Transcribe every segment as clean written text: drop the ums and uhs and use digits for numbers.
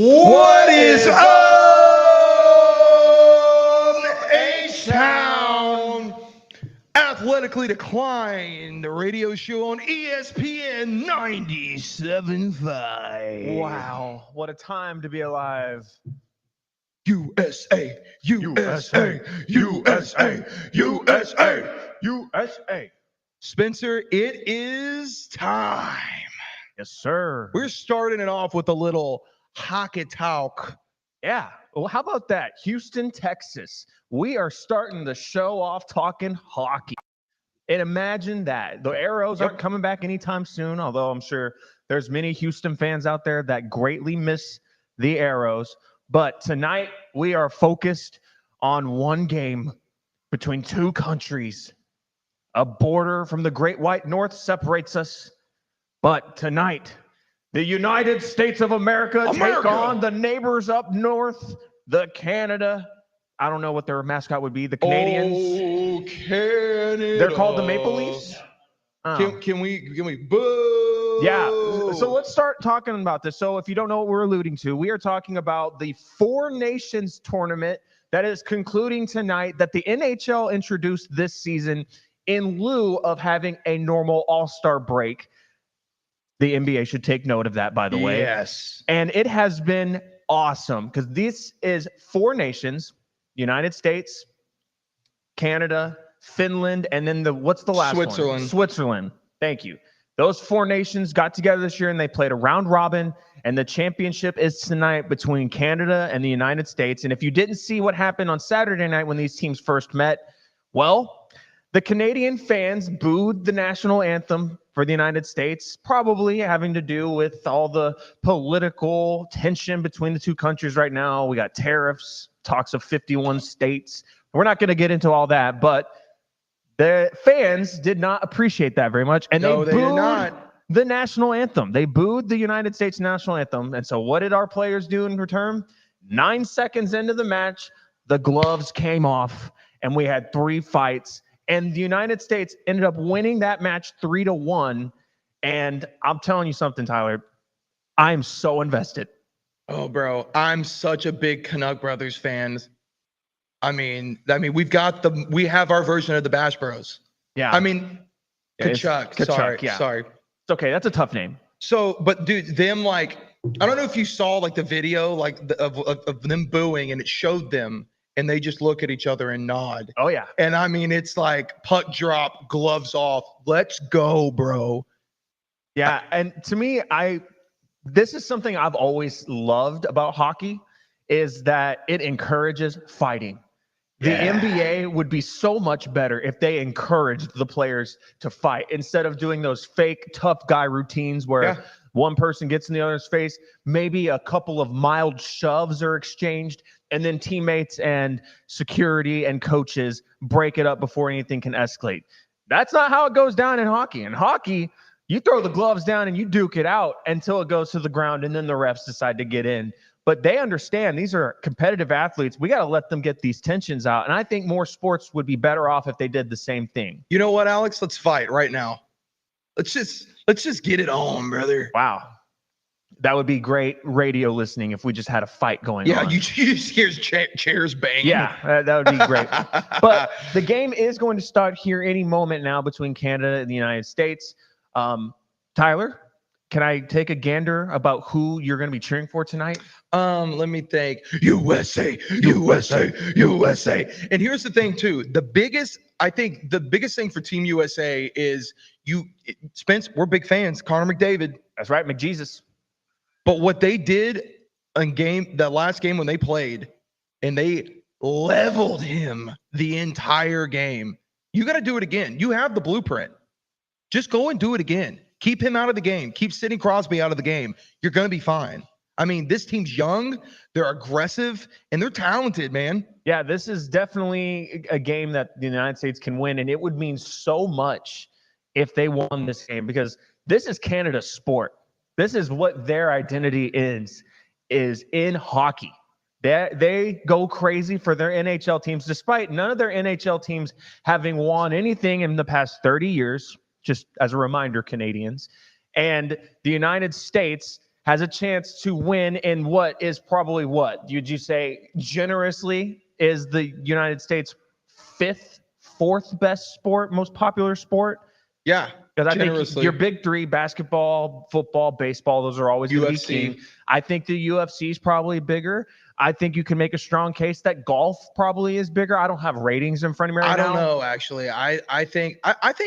What is up, H-Town? Athletically Decline, the radio show on ESPN 97.5. Wow, what a time to be alive. USA, USA, USA, USA, USA. Spencer, it is time. Yes, sir. We're starting it off with a little hockey talk. Yeah. Well, how about that? Houston, Texas. We are starting the show off talking hockey. And imagine that. The Arrows aren't coming back anytime soon, although I'm sure there's many Houston fans out there that greatly miss the Arrows. But tonight we are focused on one game between two countries. A border from the Great White North separates us. But tonight, the United States of America take on the neighbors up north, the Canada. I don't know what their mascot would be. The Canadians. Oh, Canada. They're called the Maple Leafs. Oh. Can we boo? Yeah. So let's start talking about this. So if you don't know what we're alluding to, we are talking about the Four Nations tournament that is concluding tonight that the NHL introduced this season in lieu of having a normal All-Star break. The NBA should take note of that, by the way. Yes. And it has been awesome because this is four nations: United States, Canada, Finland, and then what's the last Switzerland. one? Switzerland. Thank you. Those four nations got together this year and they played a round robin, and the championship is tonight between Canada and the United States. And if you didn't see what happened on Saturday night when these teams first met, well, the Canadian fans booed the national anthem for the United States, probably having to do with all the political tension between the two countries right now. We got tariffs, talks of 51 states. We're not going to get into all that, but the fans did not appreciate that very much, and they booed the national anthem. They booed the United States national anthem, and so what did our players do in return? 9 seconds into the match, the gloves came off, and we had 3 fights. And the United States ended up winning that match 3-1. And I'm telling you something, Tyler. I'm so invested. Oh, bro, I'm such a big Canuck Brothers fan. I mean, we have our version of the Bash Bros. Yeah. I mean, Kachuk. Sorry. It's okay. That's a tough name. So, but dude, them I don't know if you saw the video of them booing, and it showed them. And they just look at each other and nod. Oh, yeah. And I mean, it's like puck drop, gloves off. Let's go, bro. Yeah. And to me, this is something I've always loved about hockey, is that it encourages fighting. The NBA would be so much better if they encouraged the players to fight instead of doing those fake tough guy routines where one person gets in the other's face, maybe a couple of mild shoves are exchanged, and then teammates and security and coaches break it up before anything can escalate. That's not how it goes down in hockey. In hockey, you throw the gloves down and you duke it out until it goes to the ground, and then the refs decide to get in. But they understand these are competitive athletes. We got to let them get these tensions out. And I think more sports would be better off if they did the same thing. You know what, Alex? Let's fight right now. Let's just get it on, brother. Wow. That would be great radio listening if we just had a fight going on. Yeah, you just hear chairs banging. Yeah, that would be great. But the game is going to start here any moment now between Canada and the United States. Tyler, can I take a gander about who you're going to be cheering for tonight? Let me think. USA, USA, USA. And here's the thing, too. The biggest thing for Team USA is Spence, we're big fans. Connor McDavid. That's right, McJesus. But what they did in that last game when they played, and they leveled him the entire game. You got to do it again. You have the blueprint. Just go and do it again. Keep him out of the game. Keep Sidney Crosby out of the game. You're going to be fine. I mean, this team's young, they're aggressive, and they're talented, man. Yeah, this is definitely a game that the United States can win, and it would mean so much if they won this game, because this is Canada's sport. This is what their identity is in hockey. They go crazy for their NHL teams, despite none of their NHL teams having won anything in the past 30 years, just as a reminder, Canadians. And the United States has a chance to win in what is probably what? Would you say generously is the United States fourth best sport, most popular sport? Yeah, Because I think generously. your big three, basketball, football, baseball, those are always going to be UFC. king. I think the UFC is probably bigger. I think you can make a strong case that golf probably is bigger. I don't have ratings in front of me right now. I don't know, actually. I think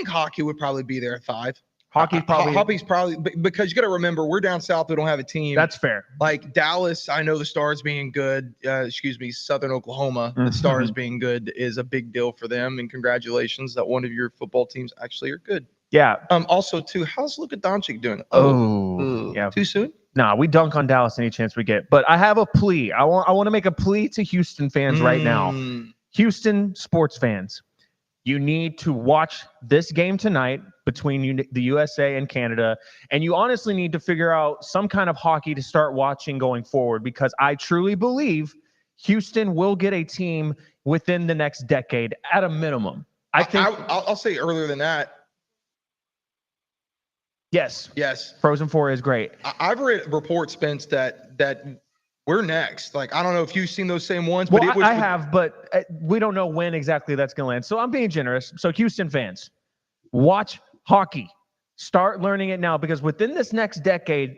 hockey would probably be there at 5. Hockey's probably because you got to remember we're down south. We don't have a team. That's fair. Like Dallas, I know the Stars being good. Southern Oklahoma, the Stars being good is a big deal for them. And congratulations that one of your football teams actually are good. Yeah. Also, too, how's Luka Doncic doing? Yeah. Too soon? Nah, we dunk on Dallas any chance we get. But I have a plea. I want to make a plea to Houston fans right now. Houston sports fans, you need to watch this game tonight between the USA and Canada, and you honestly need to figure out some kind of hockey to start watching going forward, because I truly believe Houston will get a team within the next decade at a minimum. I'll say earlier than that. Yes. Frozen 4 is great. I've read reports, Spence, that we're next. Like, I don't know if you've seen those same ones. Well, I have, but we don't know when exactly that's going to land. So I'm being generous. So Houston fans, watch hockey. Start learning it now, because within this next decade,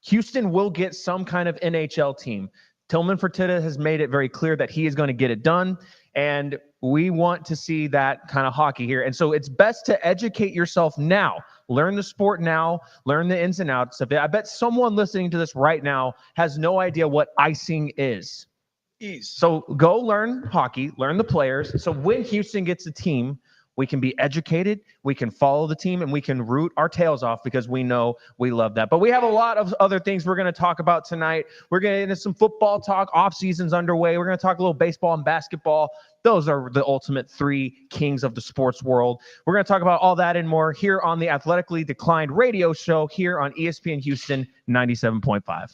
Houston will get some kind of NHL team. Tillman Fertitta has made it very clear that he is going to get it done, and we want to see that kind of hockey here. And so it's best to educate yourself now. Learn the sport now. Learn the ins and outs of it. I bet someone listening to this right now has no idea what icing is. So go learn hockey, learn the players. So when Houston gets a team, we can be educated, we can follow the team, and we can root our tails off because we know we love that. But we have a lot of other things we're going to talk about tonight. We're going to get into some football talk. Off season's underway. We're going to talk a little baseball and basketball. Those are the ultimate three kings of the sports world. We're going to talk about all that and more here on the Athletically Declined radio show here on ESPN Houston 97.5.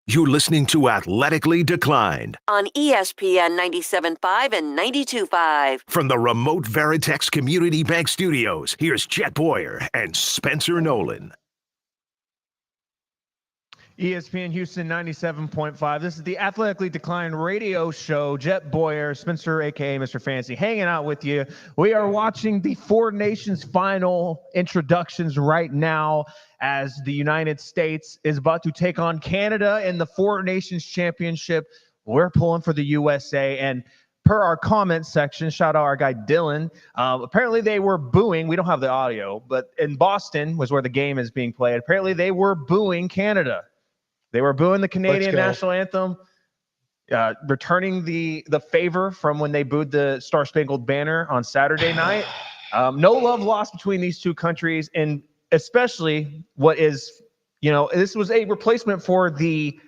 You're listening to Athletically Declined on ESPN 97.5 and 92.5. from the remote Veritex Community Bank Studios. Here's Jet Boyer and Spencer Nolan. ESPN Houston 97.5. This is the Athletically Declined radio show. Jet Boyer, Spencer, a.k.a. Mr. Fancy, hanging out with you. We are watching the Four Nations final introductions right now as the United States is about to take on Canada in the Four Nations Championship. We're pulling for the USA, and per our comment section, shout out our guy Dylan, apparently they were booing. We don't have the audio, but in Boston was where the game is being played. Apparently they were booing Canada. They were booing the Canadian national anthem, returning the favor from when they booed the Star Spangled Banner on Saturday night. No love lost between these two countries, and especially what is, this was a replacement for the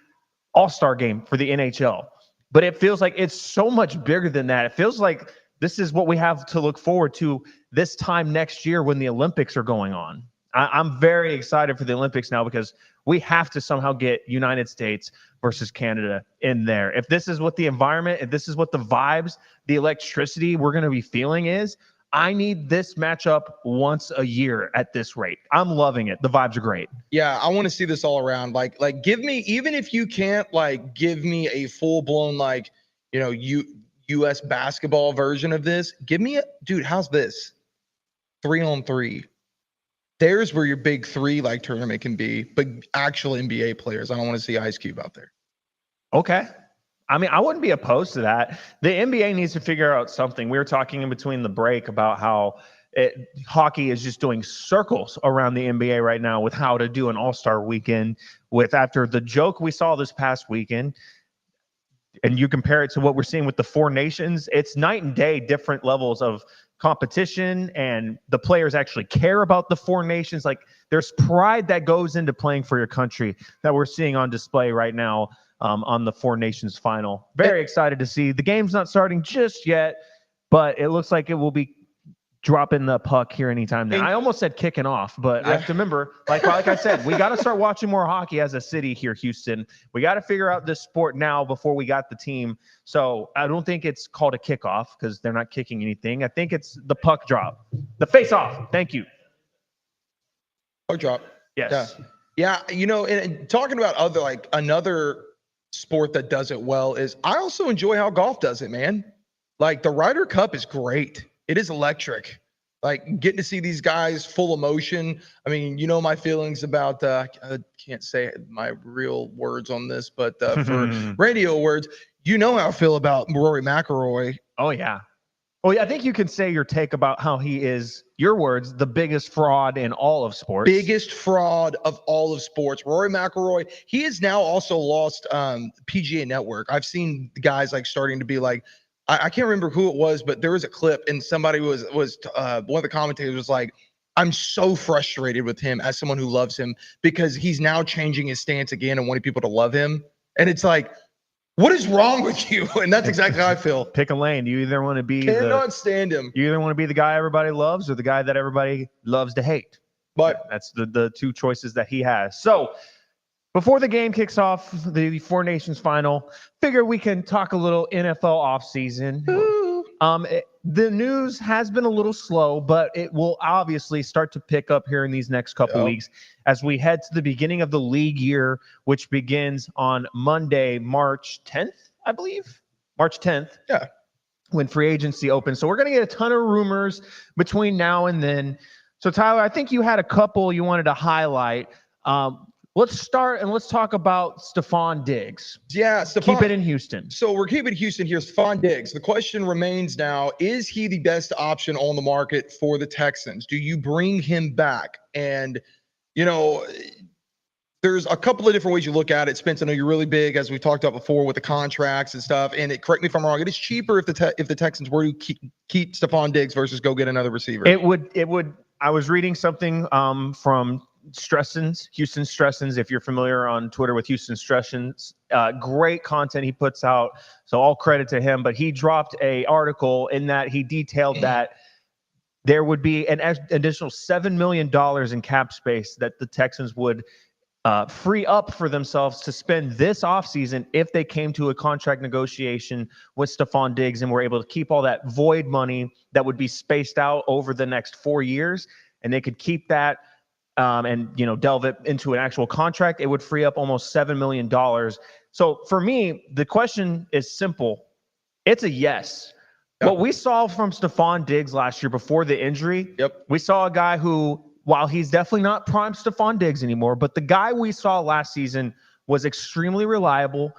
All-Star game for the NHL. But it feels like it's so much bigger than that. It feels like this is what we have to look forward to this time next year when the Olympics are going on. I'm very excited for the Olympics now because we have to somehow get United States versus Canada in there. If this is what the environment, if this is what the vibes, the electricity we're going to be feeling is, I need this matchup once a year at this rate. I'm loving it. The vibes are great. Yeah, I want to see this all around. Like give me, even if you can't give me a full-blown US basketball version of this, give me dude, how's this? 3-on-3. There's where your big three tournament can be, but actual NBA players. I don't want to see Ice Cube out there. Okay. I mean, I wouldn't be opposed to that. The NBA needs to figure out something. We were talking in between the break about how hockey is just doing circles around the NBA right now with how to do an all-star weekend after the joke we saw this past weekend. And you compare it to what we're seeing with the Four Nations, it's night and day, different levels of competition, and the players actually care about the Four Nations. There's pride that goes into playing for your country that we're seeing on display right now on the Four Nations final. Very excited to see. The game's not starting just yet, but it looks like it will be dropping the puck here anytime now. I almost said kicking off, but I have to remember, like I said, we got to start watching more hockey as a city here, Houston. We got to figure out this sport now before we got the team. So I don't think it's called a kickoff because they're not kicking anything. I think it's the puck drop, the face off. Thank you. Puck drop. Yes. Yeah. And talking about another sport that does it well is I also enjoy how golf does it, man. The Ryder Cup is great. It is electric. Getting to see these guys full emotion. I mean, my feelings about I can't say my real words on this, but for radio words, how I feel about Rory McIlroy. Oh yeah. Well, I think you can say your take about how he is, your words, the biggest fraud in all of sports. Biggest fraud of all of sports. Rory McIlroy, he has now also lost PGA Network. I've seen the guys starting to be I can't remember who it was, but there was a clip and somebody was one of the commentators was like, I'm so frustrated with him as someone who loves him because he's now changing his stance again and wanting people to love him. And it's what is wrong with you? And that's exactly how I feel. Pick a lane. You either want to be cannot stand him. You either want to be the guy everybody loves or the guy that everybody loves to hate. But that's the two choices that he has. So before the game kicks off, the Four Nations final, figure we can talk a little NFL offseason. The news has been a little slow, but it will obviously start to pick up here in these next couple weeks as we head to the beginning of the league year, which begins on Monday, March 10th, I believe. March 10th. Yeah. When free agency opens. So we're going to get a ton of rumors between now and then. So, Tyler, I think you had a couple you wanted to highlight. Let's start and let's talk about Stephon Diggs. Yeah, keep it in Houston. So we're keeping Houston here. Stephon Diggs. The question remains now, is he the best option on the market for the Texans? Do you bring him back? And, there's a couple of different ways you look at it. Spence, I know you're really big, as we talked about before, with the contracts and stuff. And correct me if I'm wrong, it is cheaper if the Texans were to keep Stephon Diggs versus go get another receiver. It would. I was reading something from Houston Stressens, if you're familiar on Twitter with Houston Stressens, great content he puts out. So all credit to him, but he dropped a article in that he detailed that there would be an additional $7 million in cap space that the Texans would free up for themselves to spend this offseason if they came to a contract negotiation with Stephon Diggs and were able to keep all that void money that would be spaced out over the next 4 years, and they could keep that and delve it into an actual contract. It would free up almost $7 million. So for me, the question is simple. It's a yes. Yep. What we saw from Stephon Diggs last year before the injury, we saw a guy who, while he's definitely not prime Stephon Diggs anymore, but the guy we saw last season was extremely reliable.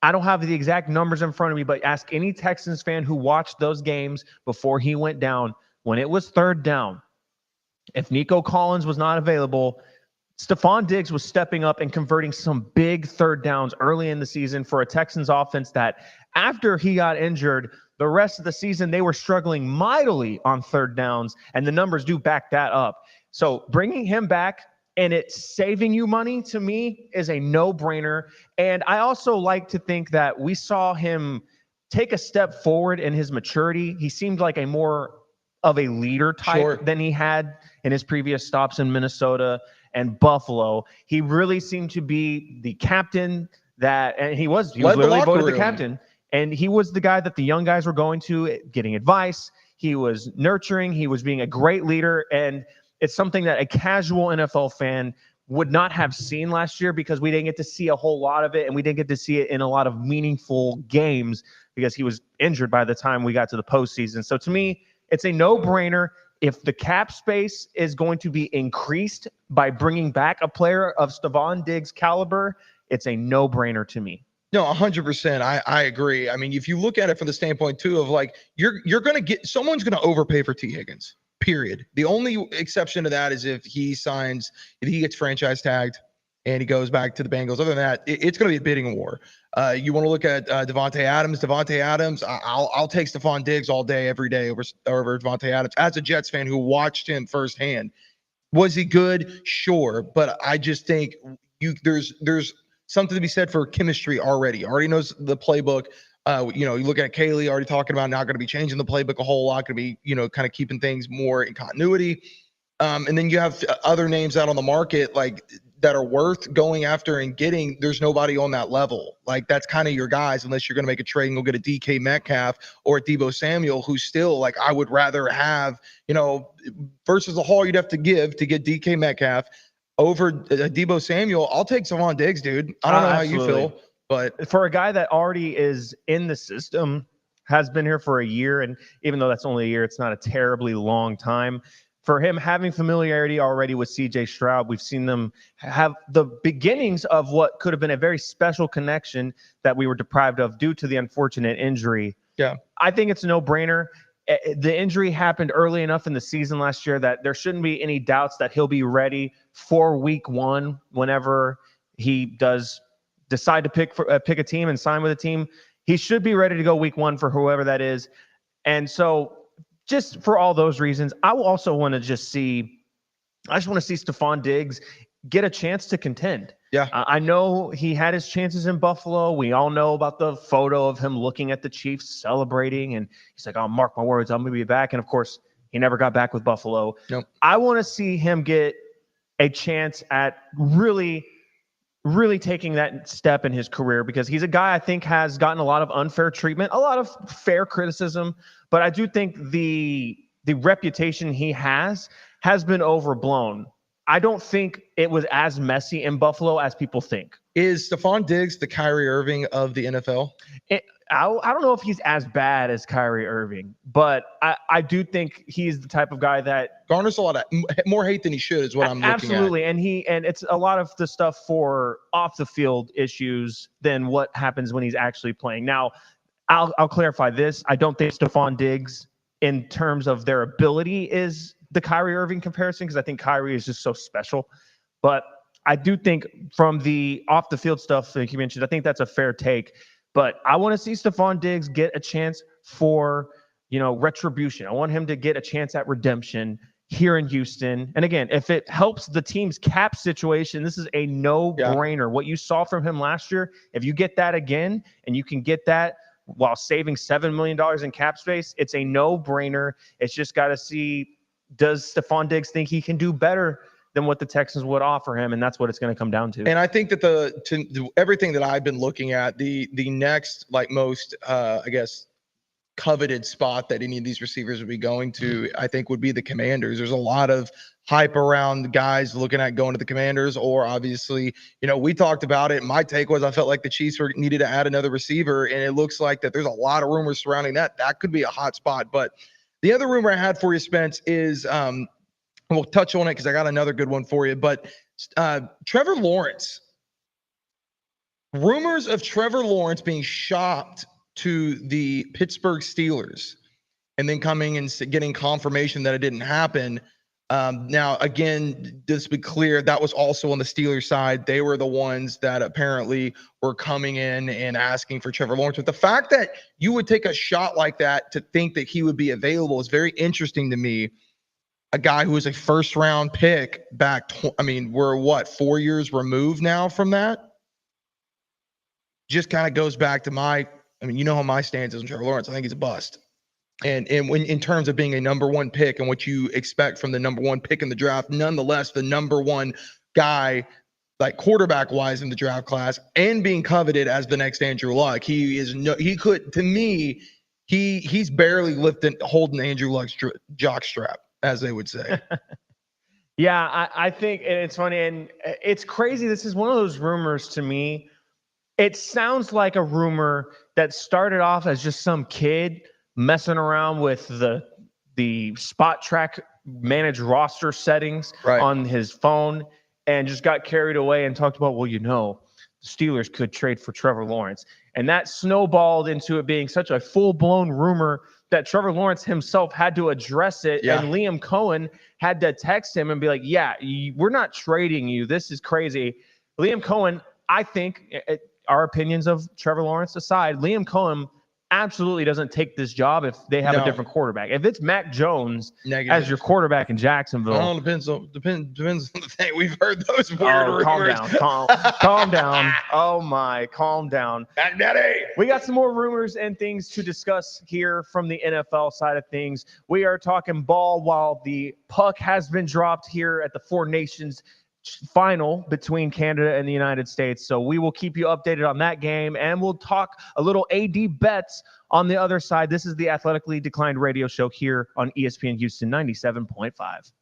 I don't have the exact numbers in front of me, but ask any Texans fan who watched those games before he went down. When it was third down, if Nico Collins was not available, Stephon Diggs was stepping up and converting some big third downs early in the season for a Texans offense that, after he got injured, the rest of the season they were struggling mightily on third downs, and the numbers do back that up. So bringing him back and it's saving you money, to me, is a no-brainer. And I also like to think that we saw him take a step forward in his maturity. He seemed like a more of a leader type than he had in his previous stops in Minnesota and Buffalo. He really seemed to be the captain and he was literally voted the captain. And he was the guy that the young guys were going to, getting advice. He was nurturing. He was being a great leader. And it's something that a casual NFL fan would not have seen last year because we didn't get to see a whole lot of it, and we didn't get to see it in a lot of meaningful games because he was injured by the time we got to the postseason. So to me, it's a no-brainer. If the cap space is going to be increased by bringing back a player of Stephon Diggs' caliber, it's a no-brainer to me. No, 100%. I agree. I mean, if you look at it from the standpoint too of like you're going to get someone's going to overpay for T. Higgins. Period. The only exception to that is if he gets franchise tagged and he goes back to the Bengals. Other than that, it's going to be a bidding war. You want to look at Devontae Adams. I'll take Stephon Diggs all day, every day over Devontae Adams. As a Jets fan who watched him firsthand, was he good? Sure, but I just think there's something to be said for chemistry already. Already knows the playbook. You look at Kaylee already talking about not going to be changing the playbook a whole lot, going to be, kind of keeping things more in continuity. And then you have other names out on the market like that are worth going after and getting. There's nobody on that level. Like that's kind of your guys, unless you're going to make a trade and go get a DK Metcalf or a Deebo Samuel, who's still like, I would rather have, versus the haul you'd have to give to get DK Metcalf over Deebo Samuel. I'll take Stephon Diggs, dude. I don't know how you feel. But for a guy that already is in the system, has been here for a year, and even though that's only a year, it's not a terribly long time. For him having familiarity already with CJ Stroud, we've seen them have the beginnings of what could have been a very special connection that we were deprived of due to the unfortunate injury. Yeah, I think it's a no-brainer. The injury happened early enough in the season last year that there shouldn't be any doubts that he'll be ready for week one whenever he does decide to pick a team and sign with a team. He should be ready to go week one for whoever that is. And so just for all those reasons, I will also want to just see Stephon Diggs get a chance to contend. Yeah. I know he had his chances in Buffalo. We all know about the photo of him looking at the Chiefs celebrating, and he's like, "I'll mark my words, I'm going to be back." And of course, he never got back with Buffalo. Nope. I want to see him get a chance at really taking that step in his career, because he's a guy I think has gotten a lot of unfair treatment, a lot of fair criticism, but I do think the reputation he has been overblown. I don't think it was as messy in Buffalo as people think. Is Stephon Diggs the Kyrie Irving of the NFL? I don't know if he's as bad as Kyrie Irving, but I do think he's the type of guy that garners a lot of more hate than he should, is what I'm looking at. Absolutely, and it's a lot of the stuff for off the field issues than what happens when he's actually playing. Now, I'll clarify this. I don't think Stephon Diggs, in terms of their ability, is the Kyrie Irving comparison, because I think Kyrie is just so special. But I do think from the off the field stuff that you mentioned, I think that's a fair take. But I want to see Stephon Diggs get a chance for, retribution. I want him to get a chance at redemption here in Houston. And again, if it helps the team's cap situation, this is a no-brainer. Yeah. What you saw from him last year, if you get that again, and you can get that while saving $7 million in cap space, it's a no-brainer. It's just got to see, does Stephon Diggs think he can do better than what the Texans would offer him, and that's what it's going to come down to. And I think that everything that I've been looking at, the next most I guess coveted spot that any of these receivers would be going to, I think, would be the Commanders. There's a lot of hype around guys looking at going to the Commanders, or obviously, we talked about it. My take was I felt like the Chiefs needed to add another receiver, and it looks like that there's a lot of rumors surrounding that. That could be a hot spot. But the other rumor I had for you, Spence, is we'll touch on it because I got another good one for you. But Trevor Lawrence, rumors of Trevor Lawrence being shopped to the Pittsburgh Steelers and then coming and getting confirmation that it didn't happen. Now, again, just to be clear, that was also on the Steelers side. They were the ones that apparently were coming in and asking for Trevor Lawrence. But the fact that you would take a shot like that to think that he would be available is very interesting to me. A guy who was a first-round pick back, we're 4 years removed now from that? Just kind of goes back to how my stance is on Trevor Lawrence. I think he's a bust. And when in terms of being a number one pick and what you expect from the number one pick in the draft, nonetheless, the number one guy, like quarterback-wise in the draft class, and being coveted as the next Andrew Luck, he's barely holding Andrew Luck's jockstrap, as they would say. Yeah, I think, and it's funny, and it's crazy. This is one of those rumors to me. It sounds like a rumor that started off as just some kid messing around with the spot track managed roster settings on his phone and just got carried away and talked about, the Steelers could trade for Trevor Lawrence. And that snowballed into it being such a full-blown rumor that Trevor Lawrence himself had to address it. Yeah. And Liam Cohen had to text him and be like, we're not trading you. This is crazy. Liam Cohen, I think, our opinions of Trevor Lawrence aside, Liam Cohen absolutely doesn't take this job if they have a different quarterback. If it's Mac Jones as your quarterback in Jacksonville, well, depends on the thing. We've heard those weird rumors. Calm down. Oh my, calm down. We got some more rumors and things to discuss here from the NFL side of things. We are talking ball while the puck has been dropped here at the Four Nations final between Canada and the United States. So we will keep you updated on that game, and we'll talk a little AD bets on the other side. This is the Athletically Declined radio show here on ESPN Houston 97.5.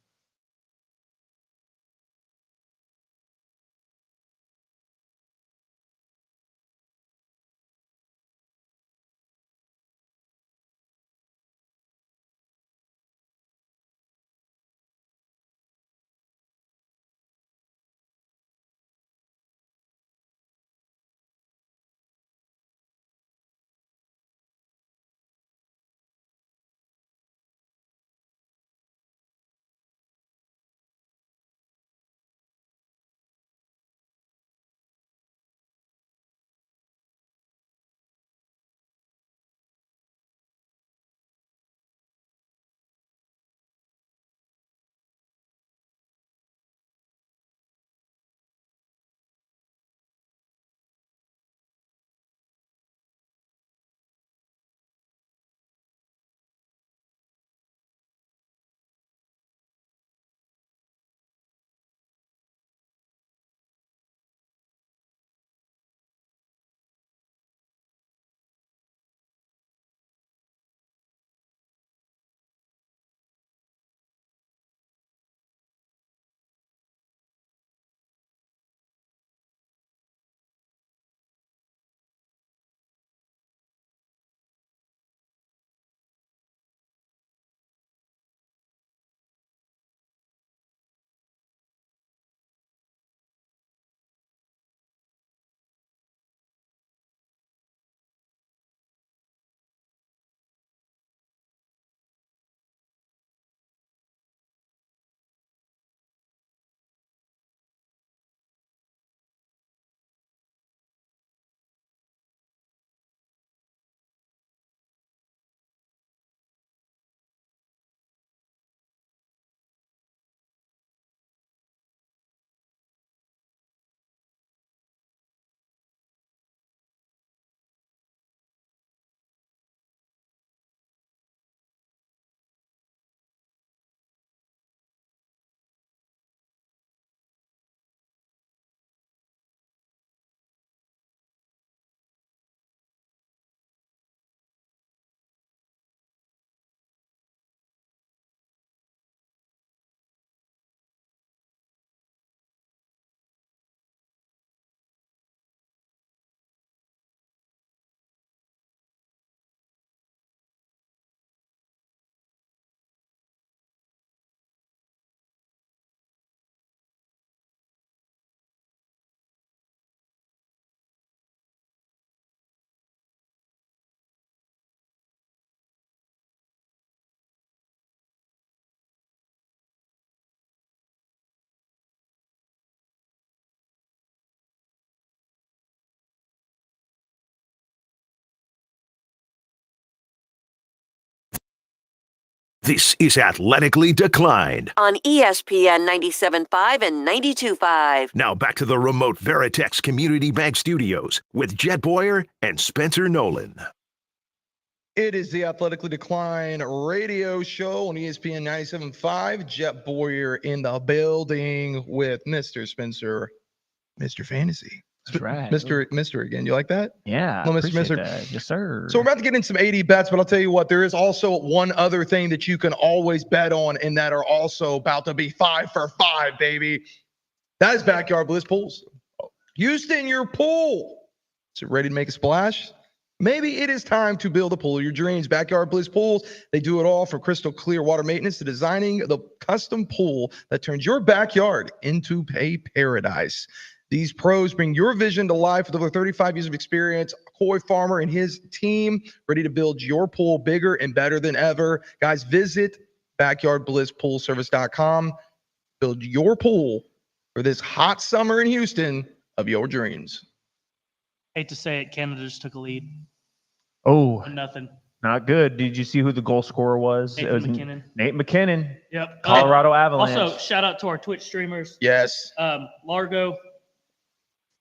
This is Athletically Declined. on ESPN 97.5 and 92.5. Now back to the remote Veritex Community Bank Studios with Jet Boyer and Spencer Nolan. It is the Athletically Decline radio show on ESPN 97.5. Jet Boyer in the building with Mr. Spencer, Mr. Fantasy. That's right. Mr. again. You like that? Yeah, No, Mr. appreciate Mr. that. Yes, sir. So we're about to get in some 80 bets, but I'll tell you what, there is also one other thing that you can always bet on and that are also about to be 5 for 5, baby. That is Backyard Bliss Pools. Houston, your pool. Is it ready to make a splash? Maybe it is time to build a pool of your dreams. Backyard Bliss Pools, they do it all from crystal clear water maintenance to designing the custom pool that turns your backyard into a paradise. These pros bring your vision to life with over 35 years of experience. Coy Farmer and his team ready to build your pool bigger and better than ever. Guys, visit backyardblisspoolservice.com. Build your pool for this hot summer in Houston of your dreams. Hate to say it, Canada just took a lead. Oh, Nothing. not good. Did you see who the goal scorer was? Nathan It was McKinnon. Nate McKinnon, Yep. Colorado Avalanche. Also, shout out to our Twitch streamers. Yes. Largo.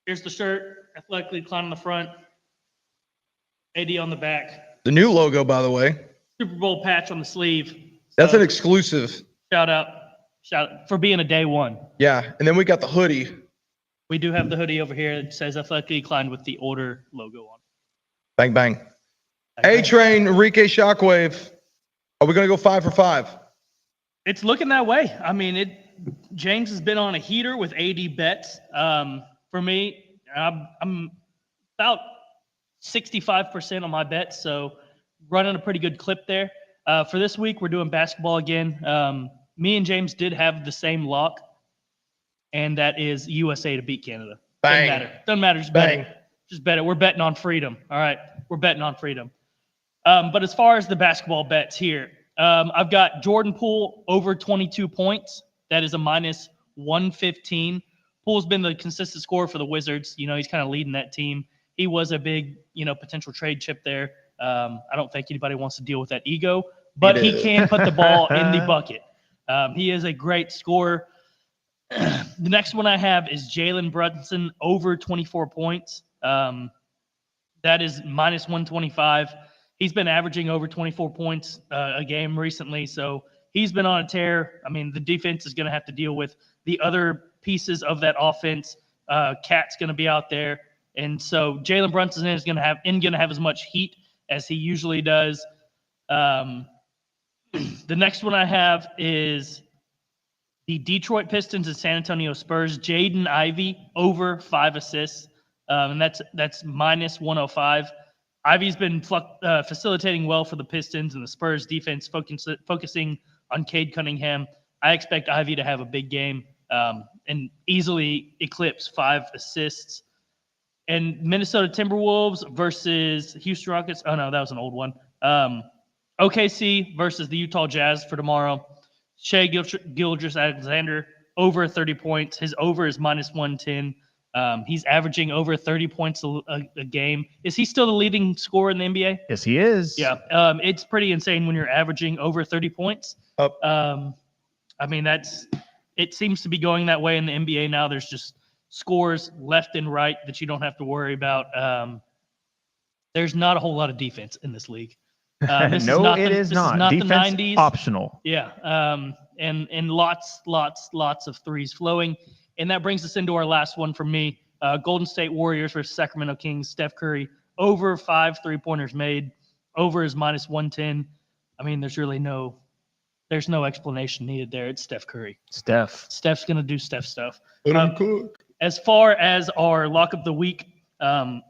Here's the shirt. Athletically Decline on the front. AD on the back. The new logo, by the way. Super Bowl patch on the sleeve. That's So, an exclusive. shout out for being a day one. Yeah. And then we got the hoodie. We do have the hoodie over here that says Athletically Decline with the order logo on. Bang, bang. A-Train, Enrique Shockwave. Are we going to go 5 for 5? It's looking that way. I mean, James has been on a heater with 80 bets. For me, I'm about 65% on my bets, so running a pretty good clip there. For this week, we're doing basketball again. Me and James did have the same lock, and that is USA to beat Canada. Bang. Doesn't matter. Just Bang. bet it. Just bet it. We're betting on freedom. All right. We're betting on freedom. But as far as the basketball bets here, I've got Jordan Poole over 22 points. That is a minus 115. Poole's been the consistent scorer for the Wizards. You know, he's kind of leading that team. He was a big, potential trade chip there. I don't think anybody wants to deal with that ego, but he can put the ball in the bucket. He is a great scorer. The next one I have is Jalen Brunson over 24 points. That is minus 125. He's been averaging over 24 points a game recently, so he's been on a tear. I mean, the defense is going to have to deal with the other pieces of that offense. Cat's going to be out there, and so Jalen Brunson is going to have as much heat as he usually does. The next one I have is the Detroit Pistons and San Antonio Spurs. Jaden Ivey over 5 assists, and that's minus 105. Ivy's been facilitating well for the Pistons and the Spurs defense, focusing on Cade Cunningham. I expect Ivy to have a big game and easily eclipse 5 assists. And Minnesota Timberwolves versus Houston Rockets. Oh, no, that was an old one. OKC versus the Utah Jazz for tomorrow. Shai Gilgeous-Alexander over 30 points. His over is minus 110. He's averaging over 30 points a game. Is he still the leading scorer in the NBA? Yes, he is. Yeah. It's pretty insane when you're averaging over 30 points. I mean, it seems to be going that way in the NBA now. There's just scores left and right that you don't have to worry about. There's not a whole lot of defense in this league. No, it is not. Defense the 90s. Optional. Yeah. And lots of threes flowing. And that brings us into our last one for me. Golden State Warriors versus Sacramento Kings. Steph Curry over 5 3-pointers made. Over is minus 110. I mean, there's no explanation needed there. It's Steph Curry. Steph's going to do Steph stuff. As far as our lock of the week, we're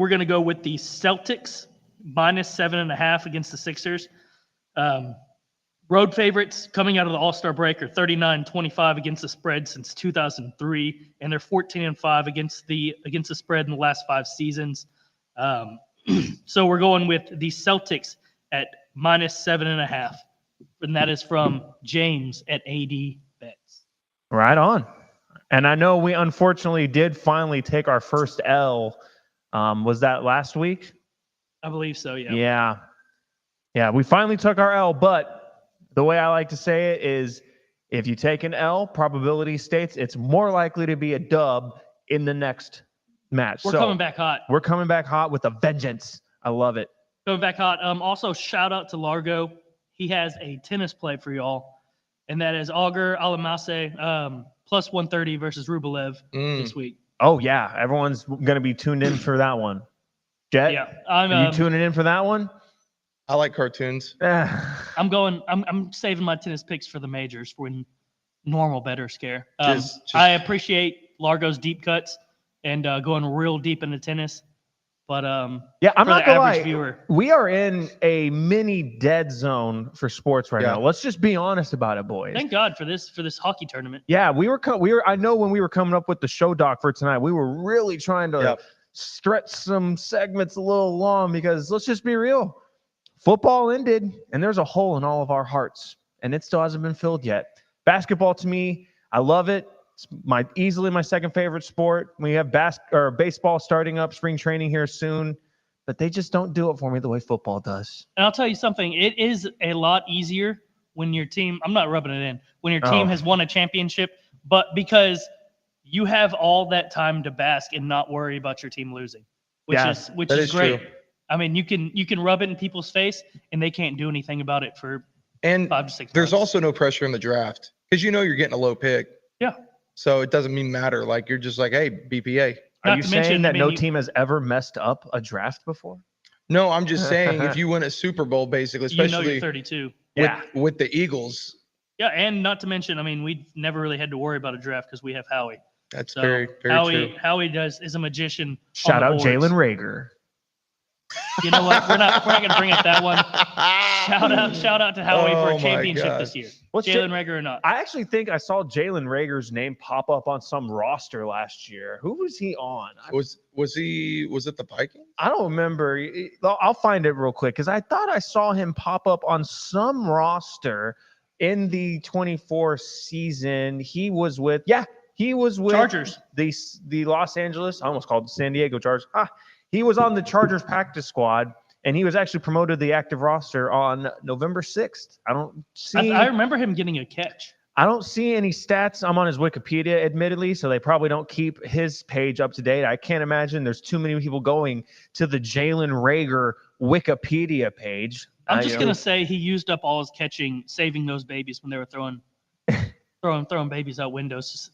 going to go with the Celtics minus 7.5 against the Sixers. Road favorites coming out of the All-Star break are 39-25 against the spread since 2003, and they're 14-5 against the spread in the last 5 seasons. So we're going with the Celtics at minus 7.5, and that is from James at AD Bets. Right on. And I know we unfortunately did finally take our first L. Was that last week? I believe so, yeah. Yeah. Yeah, we finally took our L, but the way I like to say it is if you take an L, probability states it's more likely to be a dub in the next match. We're coming back hot. We're coming back hot with a vengeance. I love it. Coming back hot. Also, shout out to Largo. He has a tennis play for y'all, and that is Auger Alamase plus 130 versus Rublev this week. Oh, yeah. Everyone's going to be tuned in for that one. Jet? Yeah. Are you tuning in for that one? I like cartoons. I'm saving my tennis picks for the majors when normal better scare. Just- I appreciate Largo's deep cuts and going real deep into tennis. But yeah, I'm for not the gonna average lie. viewer, We are in a mini dead zone for sports right now. Let's just be honest about it, boys. thank God for this hockey tournament. Yeah, we were. I know when we were coming up with the show doc for tonight, we were really trying to stretch some segments a little long because let's just be real. Football ended, and there's a hole in all of our hearts, and it still hasn't been filled yet. Basketball, to me, I love it. It's easily my second favorite sport. We have baseball starting up, spring training here soon, but they just don't do it for me the way football does. And I'll tell you something, it is a lot easier when your team, I'm not rubbing it in, when your team has won a championship, but because you have all that time to bask and not worry about your team losing, which is great. True. I mean, you can rub it in people's face and they can't do anything about it for 5 to 6 There's months. also no pressure in the draft because you're getting a low pick. Yeah. So it doesn't mean matter. Like you're just like, hey, BPA. Are you saying that no team has ever messed up a draft before? No, I'm just saying if you win a Super Bowl, basically, especially you're 32. with the Eagles. Yeah, and not to mention, I mean, we never really had to worry about a draft because we have Howie. That's So very true. Howie is a magician. Shout out Jalen Rager. You know what? We're not going to bring up that one. Shout out to Howie for a championship this year. Jalen Rager or not? I actually think I saw Jalen Rager's name pop up on some roster last year. Who was he on? Was it the Vikings? I don't remember. I'll find it real quick because I thought I saw him pop up on some roster in the 24 season. He was with Chargers. The Los Angeles, I almost called it San Diego Chargers. He was on the Chargers practice squad, and he was actually promoted to the active roster on November 6th. I remember him getting a catch. I don't see any stats. I'm on his Wikipedia, admittedly, so they probably don't keep his page up to date. I can't imagine there's too many people going to the Jalen Rager Wikipedia page. I'm just going to say he used up all his catching, saving those babies when they were throwing babies out windows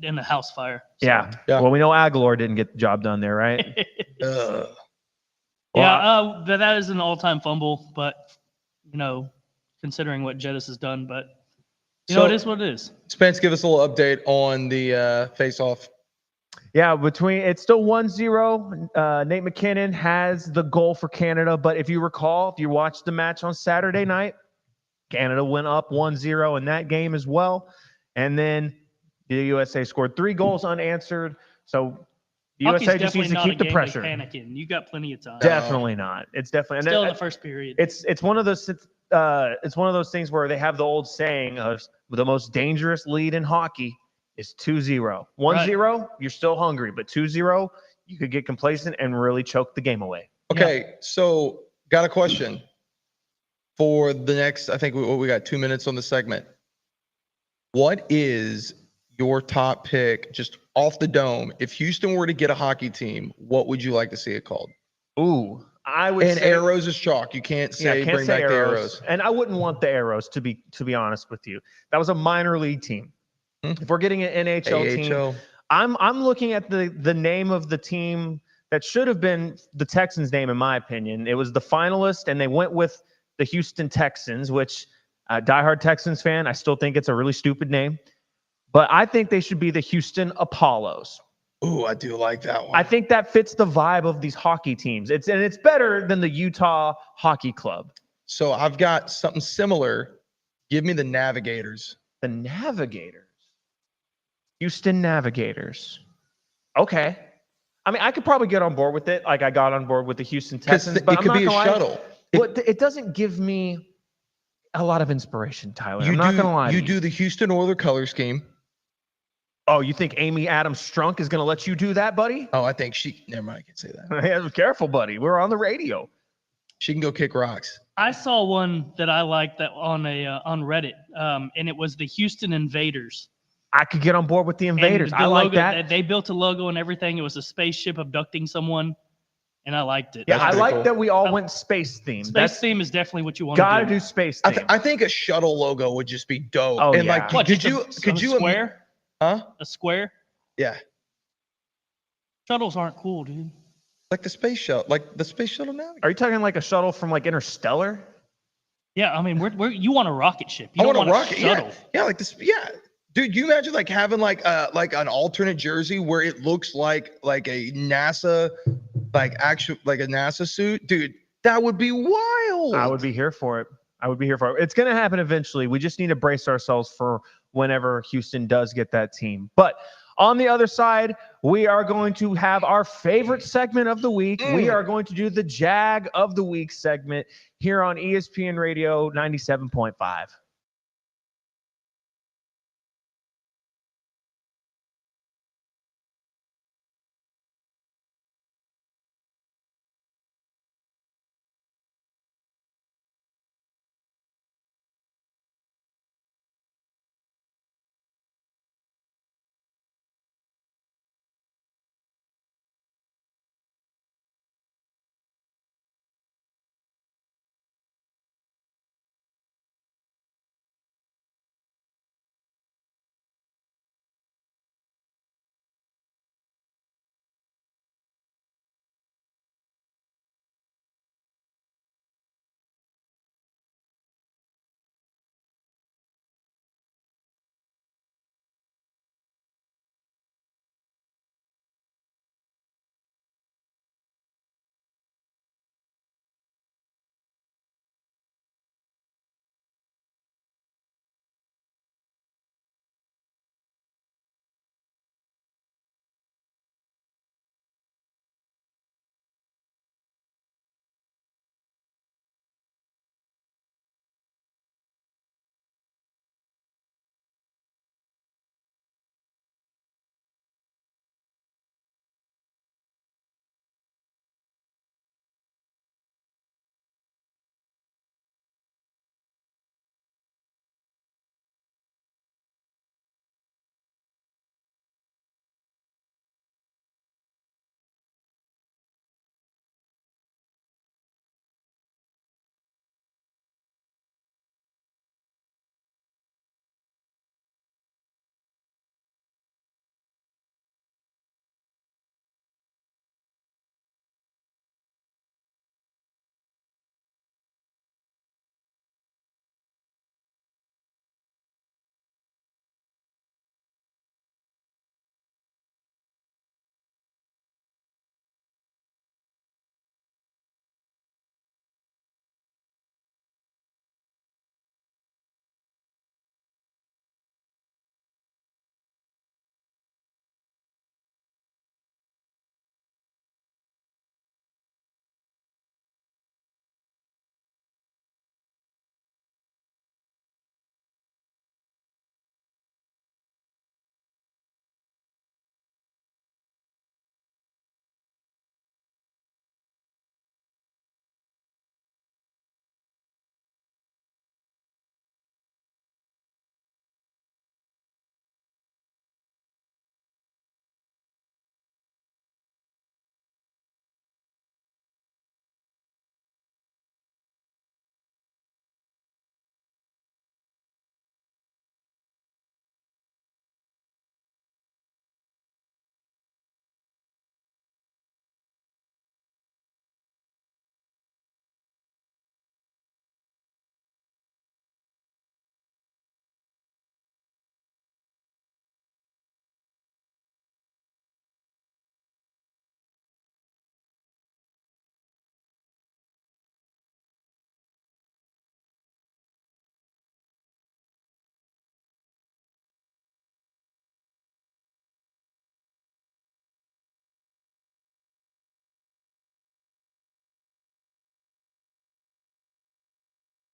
in the house fire. So. Yeah. Well, we know Aguilar didn't get the job done there, right? That is an all-time fumble, but considering what Jettis has done, but it is what it is. Spence, give us a little update on the face-off. Yeah, it's still 1-0. Nate McKinnon has the goal for Canada, but if you recall, if you watched the match on Saturday night, Canada went up 1-0 in that game as well. And then the USA scored 3 goals unanswered. So the USA just needs to keep the pressure. Panicking. You got plenty of time. Definitely not. It's definitely still in the first period. It's one of those things where they have the old saying of the most dangerous lead in hockey is 2-0. 1-0, you're still hungry, but 2-0, you could get complacent and really choke the game away. Okay, so got a question for the next. I think we got 2 minutes on the segment. What is your top pick, just off the dome? If Houston were to get a hockey team, what would you like to see it called? Ooh, I would. And say, arrows is chalk. You can't say bring back the arrows. And I wouldn't want the arrows to be honest with you. That was a minor league team. If we're getting an NHL team, I'm looking at the name of the team that should have been the Texans' name, in my opinion. It was the finalist, and they went with the Houston Texans, which diehard Texans fan, I still think it's a really stupid name. But I think they should be the Houston Apollos. Ooh, I do like that one. I think that fits the vibe of these hockey teams. It's better than the Utah Hockey Club. So I've got something similar. Give me the Navigators. The Navigators. Houston Navigators. Okay. I mean, I could probably get on board with it. Like I got on board with the Houston Texans, but it could be a shuttle. It doesn't give me a lot of inspiration, Tyler. I'm not going to lie. You do the Houston Oilers color scheme. Oh, you think Amy Adams Strunk is going to let you do that, buddy? Oh, I think never mind. I can say that. Yeah, careful, buddy. We're on the radio. She can go kick rocks. I saw one that I liked that on Reddit, and it was the Houston Invaders. I could get on board with the Invaders. And the I like logo, that. They built a logo and everything. It was a spaceship abducting someone, and I liked it. Yeah, That's I pretty like cool. that we all went space theme. Space theme is definitely what you want Gotta to do space theme. I think a shuttle logo would just be dope. Oh, and yeah. like, What, could just you a square? Huh? A square? Yeah, Shuttles aren't cool, dude. like the space shuttle, like the space shuttle now. Are you talking like a shuttle from like Interstellar? Yeah, I mean, you want a rocket ship. You I don't want want a rocket. shuttle. Yeah, like this. Yeah, dude, you imagine like having like an alternate jersey where it looks like a NASA, like actual like a NASA suit, dude. That would be wild. I would be here for it. It's going to happen eventually. We just need to brace ourselves for whenever Houston does get that team. But on the other side, we are going to have our favorite segment of the week. We are going to do the Jag of the Week segment here on ESPN Radio 97.5.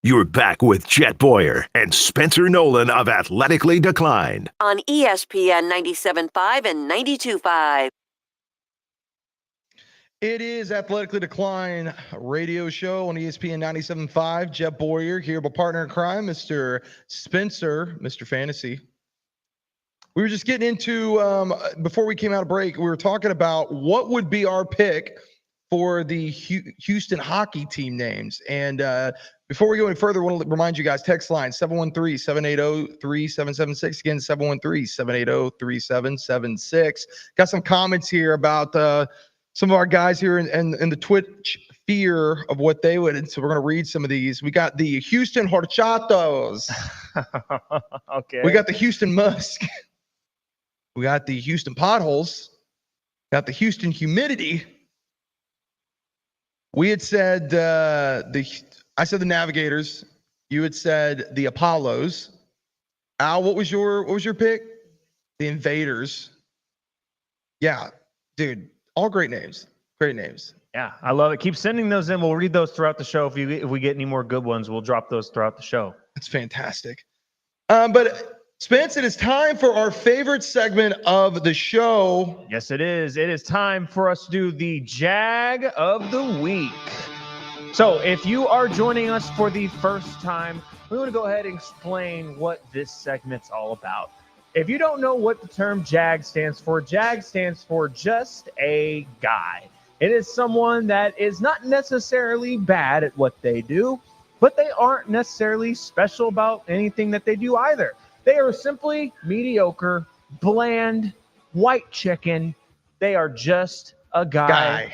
You're back with Chet Boyer and Spencer Nolan of Athletically Declined on ESPN 97.5 and 92.5. It is Athletically Decline radio show on ESPN 97.5. Jet Boyer here, but partner in crime, Mr. Spencer, Mr. Fantasy. We were just getting into, before we came out of break, we were talking about what would be our pick for the Houston hockey team names. And before we go any further, I want to remind you guys, text line 713-780-3776. Again, 713-780-3776. Got some comments here about some of our guys here in the Twitch fear of what they would. And so we're going to read some of these. We got the Houston Horchatos. Okay. We got the Houston Musk. We got the Houston Potholes. Got the Houston Humidity. We had said I said the Navigators. You had said the Apollos. Al, what was your pick? The Invaders. Yeah, dude, all great names. Great names. Yeah, I love it. Keep sending those in. We'll read those throughout the show. If we get any more good ones, we'll drop those throughout the show. That's fantastic. But Spence, it is time for our favorite segment of the show. Yes, it is. It is time for us to do the Jag of the Week. So if you are joining us for the first time, we want to go ahead and explain what this segment's all about. If you don't know what the term Jag stands for just a guy. It is someone that is not necessarily bad at what they do, but they aren't necessarily special about anything that they do either. They are simply mediocre, bland, white chicken. They are just a guy.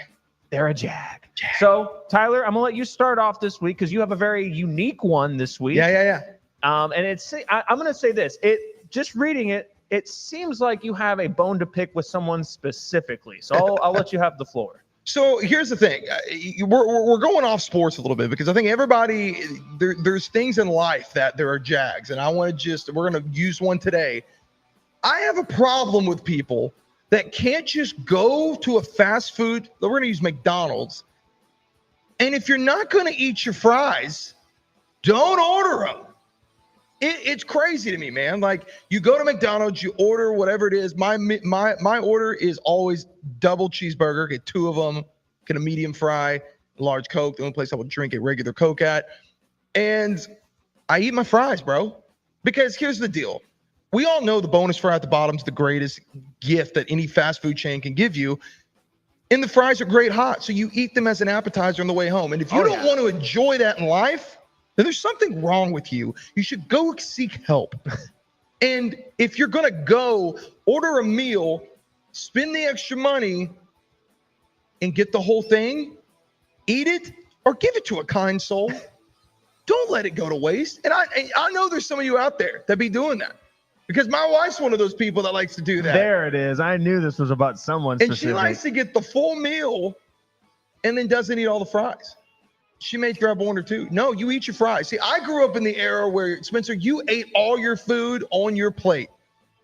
They're a Jag. So, Tyler, I'm going to let you start off this week because you have a very unique one this week. Yeah. And I'm going to say this. Just reading it, it seems like you have a bone to pick with someone specifically. So I'll let you have the floor. So here's the thing. We're going off sports a little bit because I think everybody, there's things in life that there are Jags. And we're going to use one today. I have a problem with people that can't just go to a fast food. We're going to use McDonald's. And if you're not going to eat your fries, don't order them. It's crazy to me, man. Like, you go to McDonald's, you order whatever it is. My order is always double cheeseburger. Get 2 of them. Get a medium fry, a large Coke. The only place I would drink a regular Coke at. And I eat my fries, bro. Because here's the deal. We all know the bonus fry at the bottom is the greatest gift that any fast food chain can give you. And the fries are great hot, so you eat them as an appetizer on the way home. And if you don't want to enjoy that in life, then there's something wrong with you. You should go seek help. And if you're going to go order a meal, spend the extra money, and get the whole thing, eat it, or give it to a kind soul. Don't let it go to waste. And I know there's some of you out there that be doing that. Because my wife's one of those people that likes to do that. There it is. I knew this was about someone and specific. She likes to get the full meal and then doesn't eat all the fries. She may grab 1 or 2. No, you eat your fries. See, I grew up in the era where, Spencer, you ate all your food on your plate.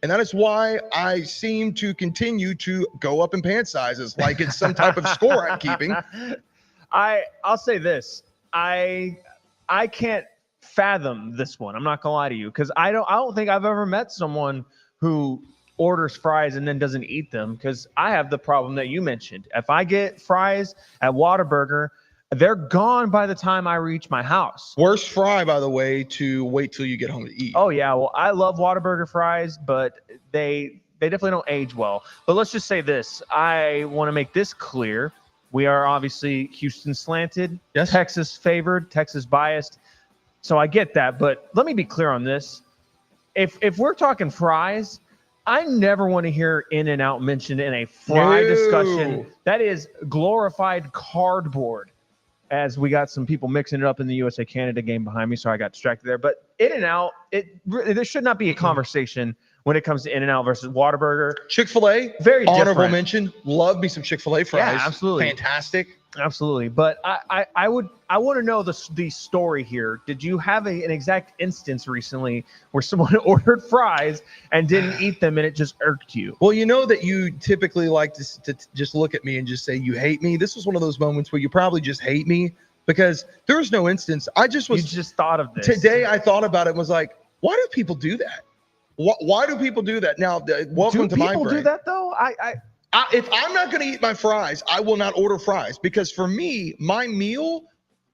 And that is why I seem to continue to go up in pant sizes like it's some type of score I'm keeping. I'll say this. I can't fathom this one. I'm not gonna lie to you, because I don't think I've ever met someone who orders fries and then doesn't eat them, because I have the problem that you mentioned. If I get fries at Whataburger, they're gone by the time I reach my house. Worst fry, by the way, to wait till you get home to eat. Oh yeah, well, I love Whataburger fries, but they definitely don't age well. But let's just say this. I want to make this clear. We are obviously Houston slanted, yes. Texas favored, Texas biased. So I get that, but let me be clear on this. If we're talking fries, I never want to hear In-N-Out mentioned in a fry discussion. That is glorified cardboard. As we got some people mixing it up in the USA-Canada game behind me, so I got distracted there. But In-N-Out, there should not be a conversation when it comes to In-N-Out versus Whataburger. Chick-fil-A, very honorable different. mention. Love me some Chick-fil-A fries. Yeah, absolutely. Fantastic. Absolutely. But I want to know the story here. Did you have an exact instance recently where someone ordered fries and didn't eat them and it just irked you? Well, you know that you typically like to just look at me and just say you hate me. This was one of those moments where you probably just hate me because there was no instance. You just thought of this. Today I thought about it and was like, why do people do that? Why do people do that? Now, welcome to my brain. Do people do that though? If I'm not going to eat my fries, I will not order fries because for me, my meal,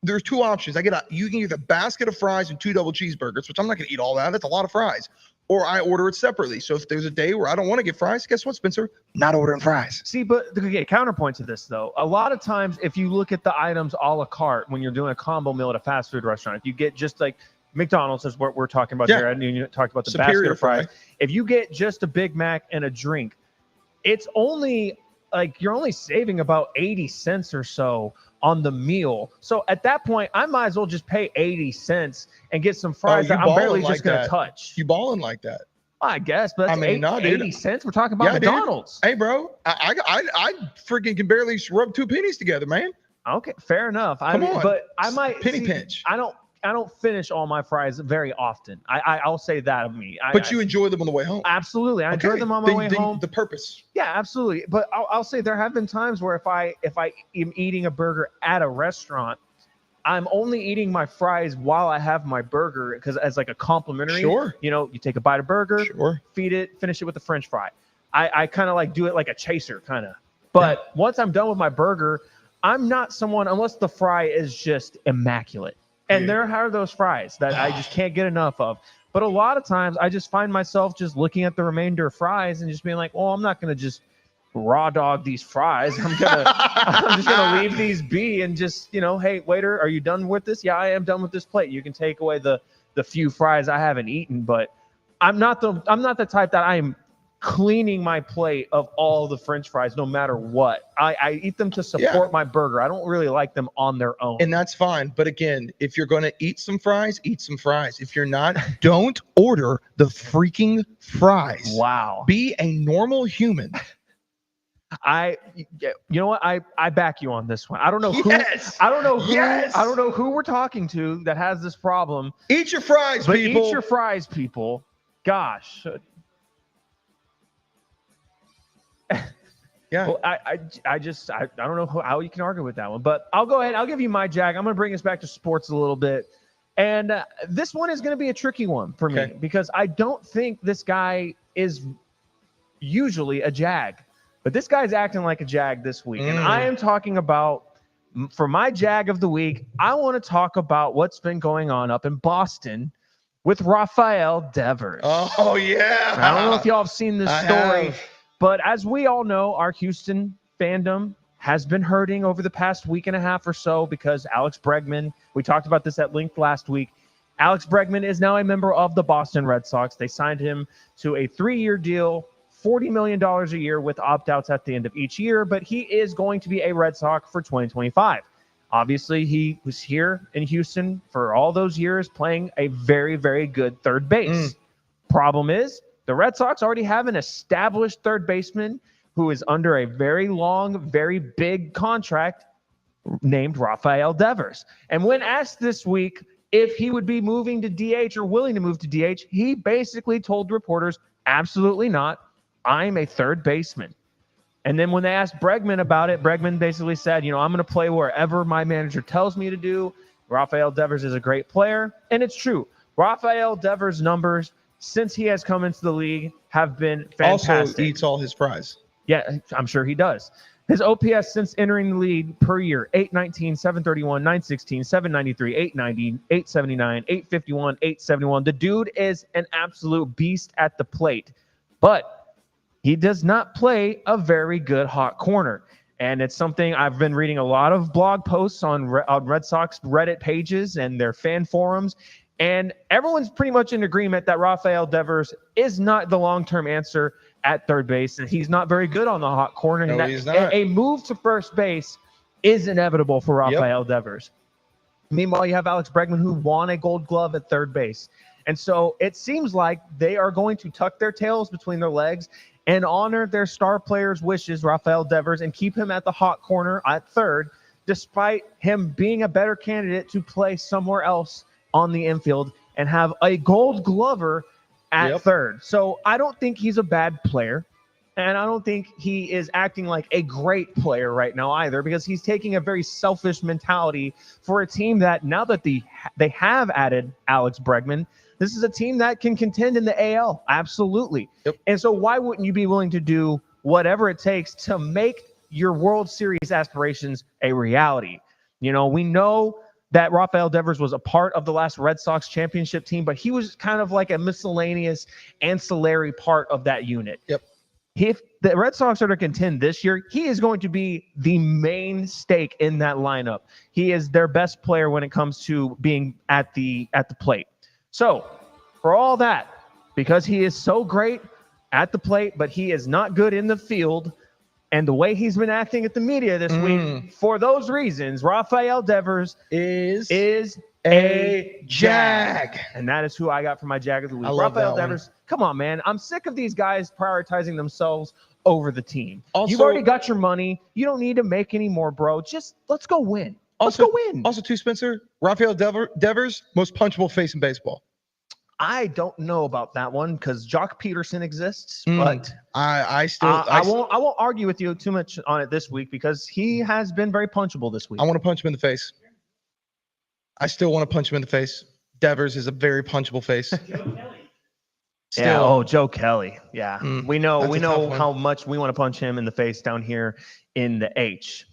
there's two options. You can get a basket of fries and 2 double cheeseburgers, which I'm not going to eat all that. That's a lot of fries. Or I order it separately. So if there's a day where I don't want to get fries, guess what, Spencer? Not ordering fries. See, but counterpoint to this, though, a lot of times if you look at the items a la carte when you're doing a combo meal at a fast food restaurant, if you get just like McDonald's is what we're talking about here. And you talked about the Superior basket of fries. fry. If you get just a Big Mac and a drink, it's only like you're only saving about 80 cents or so on the meal. So at that point, I might as well just pay 80 cents and get some fries that I'm barely just going to touch. You balling like that? I guess, but that's 80 cents. We're talking about McDonald's. Dude. Hey, bro, I freaking can barely rub 2 pennies together, man. Okay, fair enough. Come on. But I might pinch. I don't finish all my fries very often. I'll say that of me. But you enjoy them on the way home. Absolutely, I enjoy them on my way home. The purpose. Yeah, absolutely. But I'll say there have been times where if I am eating a burger at a restaurant, I'm only eating my fries while I have my burger because as like a complimentary. Sure. You know, you take a bite of burger, feed it, finish it with a French fry. I kind of like do it like a chaser kind of. But once I'm done with my burger, I'm not someone unless the fry is just immaculate. And there are those fries that I just can't get enough of. But a lot of times I just find myself just looking at the remainder of fries and just being like, oh, I'm not going to just raw dog these fries. I'm just going to leave these be and just, hey, waiter, are you done with this? Yeah, I am done with this plate. You can take away the few fries I haven't eaten. But I'm not the type that I am cleaning my plate of all the French fries, no matter what. I eat them to support my burger. I don't really like them on their own. And that's fine. But again, if you're going to eat some fries, eat some fries. If you're not, don't order the freaking fries. Wow. Be a normal human. You know what? I back you on this one. I don't know who. I don't know who we're talking to that has this problem. Eat your fries, people. Eat your fries, people. Gosh. Yeah. Well, I don't know how you can argue with that one, but I'll go ahead. I'll give you my jag. I'm going to bring us back to sports a little bit. And this one is going to be a tricky one for me because I don't think this guy is usually a jag, but this guy's acting like a jag this week. And I am talking about, for my jag of the week, I want to talk about what's been going on up in Boston with Rafael Devers. Oh, yeah. I don't know if y'all have seen this story. But as we all know, our Houston fandom has been hurting over the past week and a half or so because Alex Bregman, we talked about this at length last week. Alex Bregman is now a member of the Boston Red Sox. They signed him to a 3-year deal, $40 million a year with opt-outs at the end of each year, but he is going to be a Red Sox for 2025. Obviously, he was here in Houston for all those years playing a very, very good third base. Problem is, the Red Sox already have an established third baseman who is under a very long, very big contract named Rafael Devers. And when asked this week if he would be moving to DH or willing to move to DH, he basically told reporters, absolutely not. I'm a third baseman. And then when they asked Bregman about it, Bregman basically said, I'm going to play wherever my manager tells me to do. Rafael Devers is a great player. And it's true. Rafael Devers' numbers since he has come into the league have been fantastic. Also eats all his fries. Yeah, I'm sure he does. His OPS since entering the league per year, 819, 731, 916, 793, 890, 879, 851, 871. The dude is an absolute beast at the plate, but he does not play a very good hot corner. And it's something I've been reading a lot of blog posts on Red Sox Reddit pages and their fan forums. And everyone's pretty much in agreement that Rafael Devers is not the long-term answer at third base, and he's not very good on the hot corner. No, and he's not. A move to first base is inevitable for Rafael Devers. Meanwhile, you have Alex Bregman, who won a Gold Glove at third base. And so it seems like they are going to tuck their tails between their legs and honor their star player's wishes, Rafael Devers, and keep him at the hot corner at third, despite him being a better candidate to play somewhere else on the infield and have a Gold Glover at third. So I don't think he's a bad player, and I don't think he is acting like a great player right now either, because he's taking a very selfish mentality for a team that now that they have added Alex Bregman, this is a team that can contend in the AL. Absolutely. And so why wouldn't you be willing to do whatever it takes to make your World Series aspirations a reality. You know, we know that Rafael Devers was a part of the last Red Sox championship team, but he was kind of like a miscellaneous ancillary part of that unit. Yep. If the Red Sox are to contend this year, he is going to be the main stake in that lineup. He is their best player when it comes to being at the plate. So, for all that, because he is so great at the plate, but he is not good in the field, and the way he's been acting at the media this week, for those reasons, Rafael Devers is a Jag. And that is who I got for my Jag of the week. I love Rafael that Devers, come on, man. I'm sick of these guys prioritizing themselves over the team. Also, you've already got your money. You don't need to make any more, bro. Just let's go win. Let's go win. Also, too, Spencer, Rafael Devers, most punchable face in baseball. I don't know about that one because Jock Peterson exists, but I won't argue with you too much on it this week because he has been very punchable this week. I want to punch him in the face. I still want to punch him in the face. Devers is a very punchable face. Joe Kelly. Yeah. We know how much we want to punch him in the face down here in the H.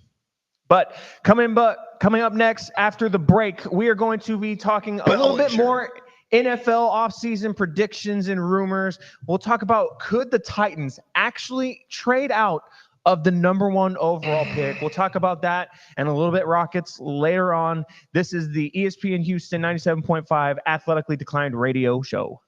But coming up next after the break, we are going to be talking a little bit more NFL offseason predictions and rumors. We'll talk about, could the Titans actually trade out of the number 1 overall pick? We'll talk about that and a little bit Rockets later on. This is the ESPN Houston 97.5 Athletically Declined radio show.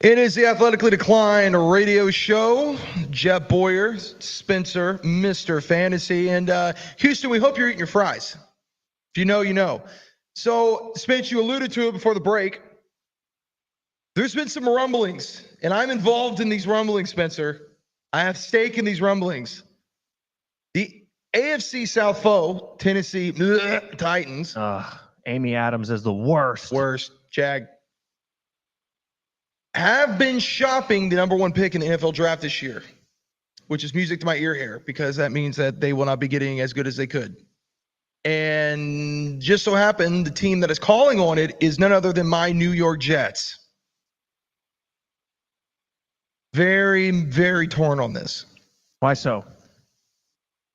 It is the Athletically Declined radio show. Jeff Boyer, Spencer, Mr. Fantasy, and Houston, we hope you're eating your fries. If you know, you know. So, Spence, you alluded to it before the break. There's been some rumblings, and I'm involved in these rumblings, Spencer. I have stake in these rumblings. The AFC South foe, Tennessee Titans. Amy Adams is the worst. Jag. Have been shopping the number 1 pick in the NFL draft this year, which is music to my ear here because that means that they will not be getting as good as they could. And just so happened, the team that is calling on it is none other than my New York Jets. Very, very torn on this. Why so?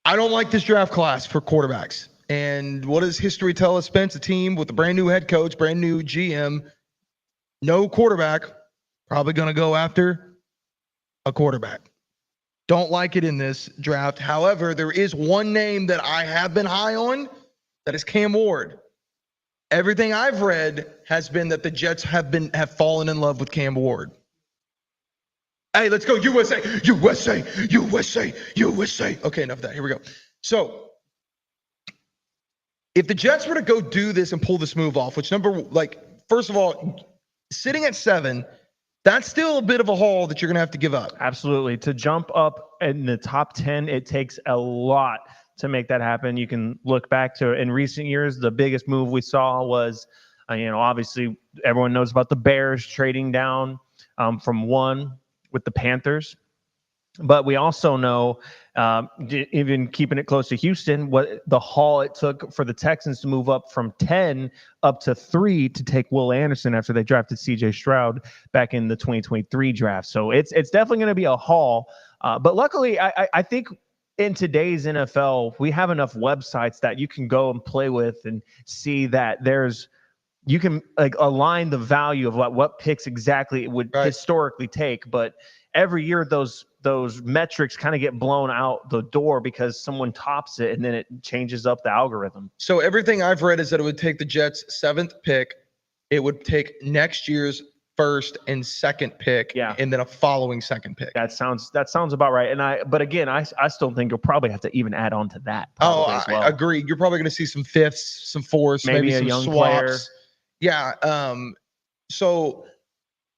I don't like this draft class for quarterbacks. And what does history tell us, Spence? A team with a brand new head coach, brand new GM, no quarterback, probably going to go after a quarterback. Don't like it in this draft. However, there is one name that I have been high on. That is Cam Ward. Everything I've read has been that the Jets have fallen in love with Cam Ward. Hey, let's go USA, USA, USA, USA. Okay, enough of that. Here we go. So, if the Jets were to go do this and pull this move off, first of all, sitting at 7, that's still a bit of a haul that you're going to have to give up. Absolutely. To jump up in the top 10, it takes a lot to make that happen. You can look back to in recent years, the biggest move we saw was, obviously everyone knows about the Bears trading down from 1 with the Panthers. But we also know, even keeping it close to Houston, what the haul it took for the Texans to move up from 10 up to 3 to take Will Anderson after they drafted C.J. Stroud back in the 2023 draft. So it's definitely going to be a haul. But luckily, I think in today's NFL, we have enough websites that you can go and play with and see that you can align the value of what picks exactly it would historically take. But every year those metrics kind of get blown out the door because someone tops it and then it changes up the algorithm. So everything I've read is that it would take the Jets' 7th pick. It would take next year's 1st and 2nd pick, and then a following 2nd pick. That sounds about right. But again, I still think you'll probably have to even add on to that. I agree. You're probably going to see some 5ths, some 4ths, maybe a some young swaps. Player. Yeah. So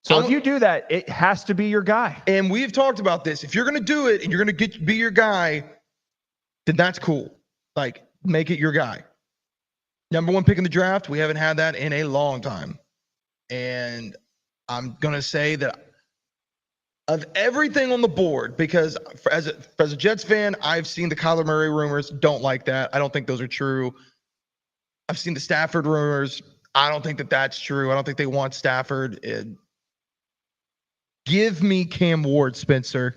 if you do that, it has to be your guy. And we've talked about this. If you're going to do it and you're going to be your guy, then that's cool. Make it your guy. Number 1 pick in the draft. We haven't had that in a long time. And I'm going to say that of everything on the board, because as a Jets fan, I've seen the Kyler Murray rumors. Don't like that. I don't think those are true. I've seen the Stafford rumors. I don't think that that's true. I don't think they want Stafford. Give me Cam Ward, Spencer.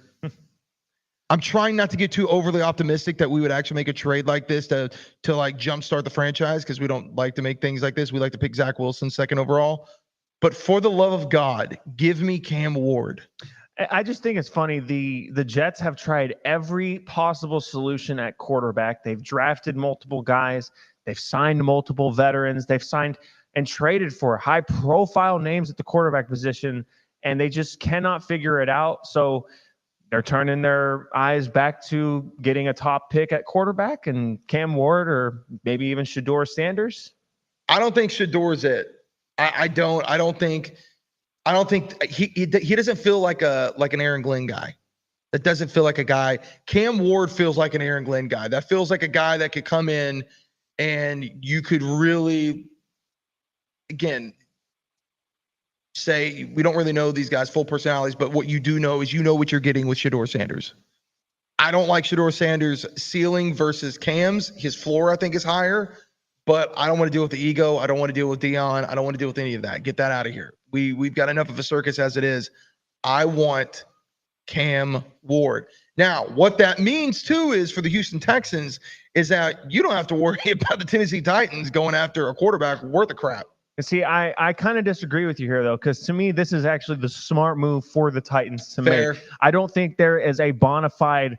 I'm trying not to get too overly optimistic that we would actually make a trade like this to jumpstart the franchise, because we don't like to make things like this. We like to pick Zach Wilson 2nd overall. But for the love of God, give me Cam Ward. I just think it's funny. The Jets have tried every possible solution at quarterback. They've drafted multiple guys. They've signed multiple veterans. They've signed and traded for high-profile names at the quarterback position, and they just cannot figure it out. So they're turning their eyes back to getting a top pick at quarterback and Cam Ward or maybe even Shedeur Sanders. I don't think Shedor's it. I don't think he doesn't feel like an Aaron Glenn guy. That doesn't feel like a guy. Cam Ward feels like an Aaron Glenn guy. That feels like a guy that could come in and you could really, again, say we don't really know these guys' full personalities, but what you do know is what you're getting with Shedeur Sanders. I don't like Shedeur Sanders' ceiling versus Cam's. His floor, I think, is higher. But I don't want to deal with the ego. I don't want to deal with Dion. I don't want to deal with any of that. Get that out of here. We've got enough of a circus as it is. I want Cam Ward. Now, what that means, too, is for the Houston Texans is that you don't have to worry about the Tennessee Titans going after a quarterback worth of crap. See, I kind of disagree with you here, though, because to me, this is actually the smart move for the Titans to make. I don't think there is a bona fide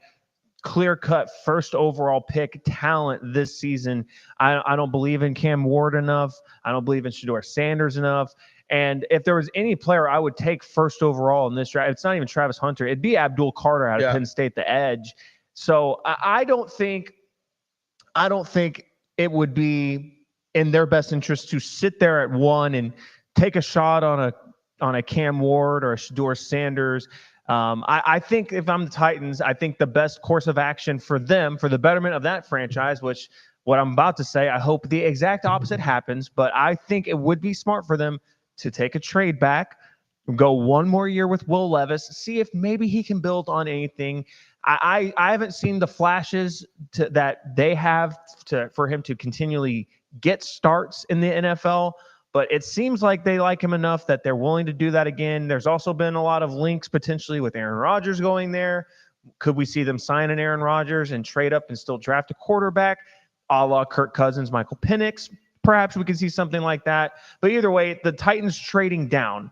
clear-cut 1st overall pick talent this season. I don't believe in Cam Ward enough. I don't believe in Shedeur Sanders enough. And if there was any player I would take 1st overall in this draft, it's not even Travis Hunter. It'd be Abdul Carter out of Penn State, the edge. So I don't think it would be in their best interest to sit there at 1 and take a shot on a Cam Ward or a Shedeur Sanders. I think if I'm the Titans, I think the best course of action for them, for the betterment of that franchise, which what I'm about to say, I hope the exact opposite happens, but I think it would be smart for them to take a trade back, go 1 more year with Will Levis, see if maybe he can build on anything. I haven't seen the flashes that they have for him to continually get starts in the NFL, but it seems like they like him enough that they're willing to do that again. There's also been a lot of links potentially with Aaron Rodgers going there. Could we see them sign an Aaron Rodgers and trade up and still draft a quarterback, a la Kirk Cousins, Michael Penix? Perhaps we could see something like that. But either way, the Titans trading down,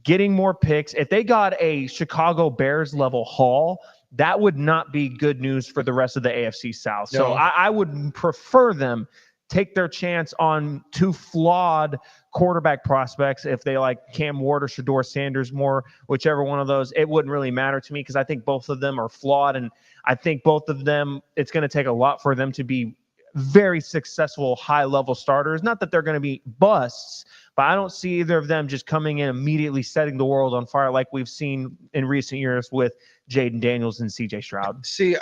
getting more picks. If they got a Chicago Bears level haul, that would not be good news for the rest of the AFC South. No. So I would prefer them take their chance on two flawed quarterback prospects. If they like Cam Ward or Shedeur Sanders more, whichever one of those, it wouldn't really matter to me because I think both of them are flawed. And I think both of them, it's going to take a lot for them to be very successful high-level starters. Not that they're going to be busts, but I don't see either of them just coming in immediately setting the world on fire like we've seen in recent years with Jaden Daniels and CJ Stroud. See,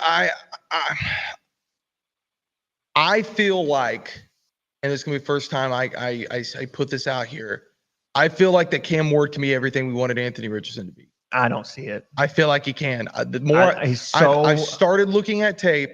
I feel like, and it's gonna be the first time I put this out here. I feel like that Cam Ward can be everything we wanted Anthony Richardson to be. I don't see it. I feel like he can. The more I've started looking at tape,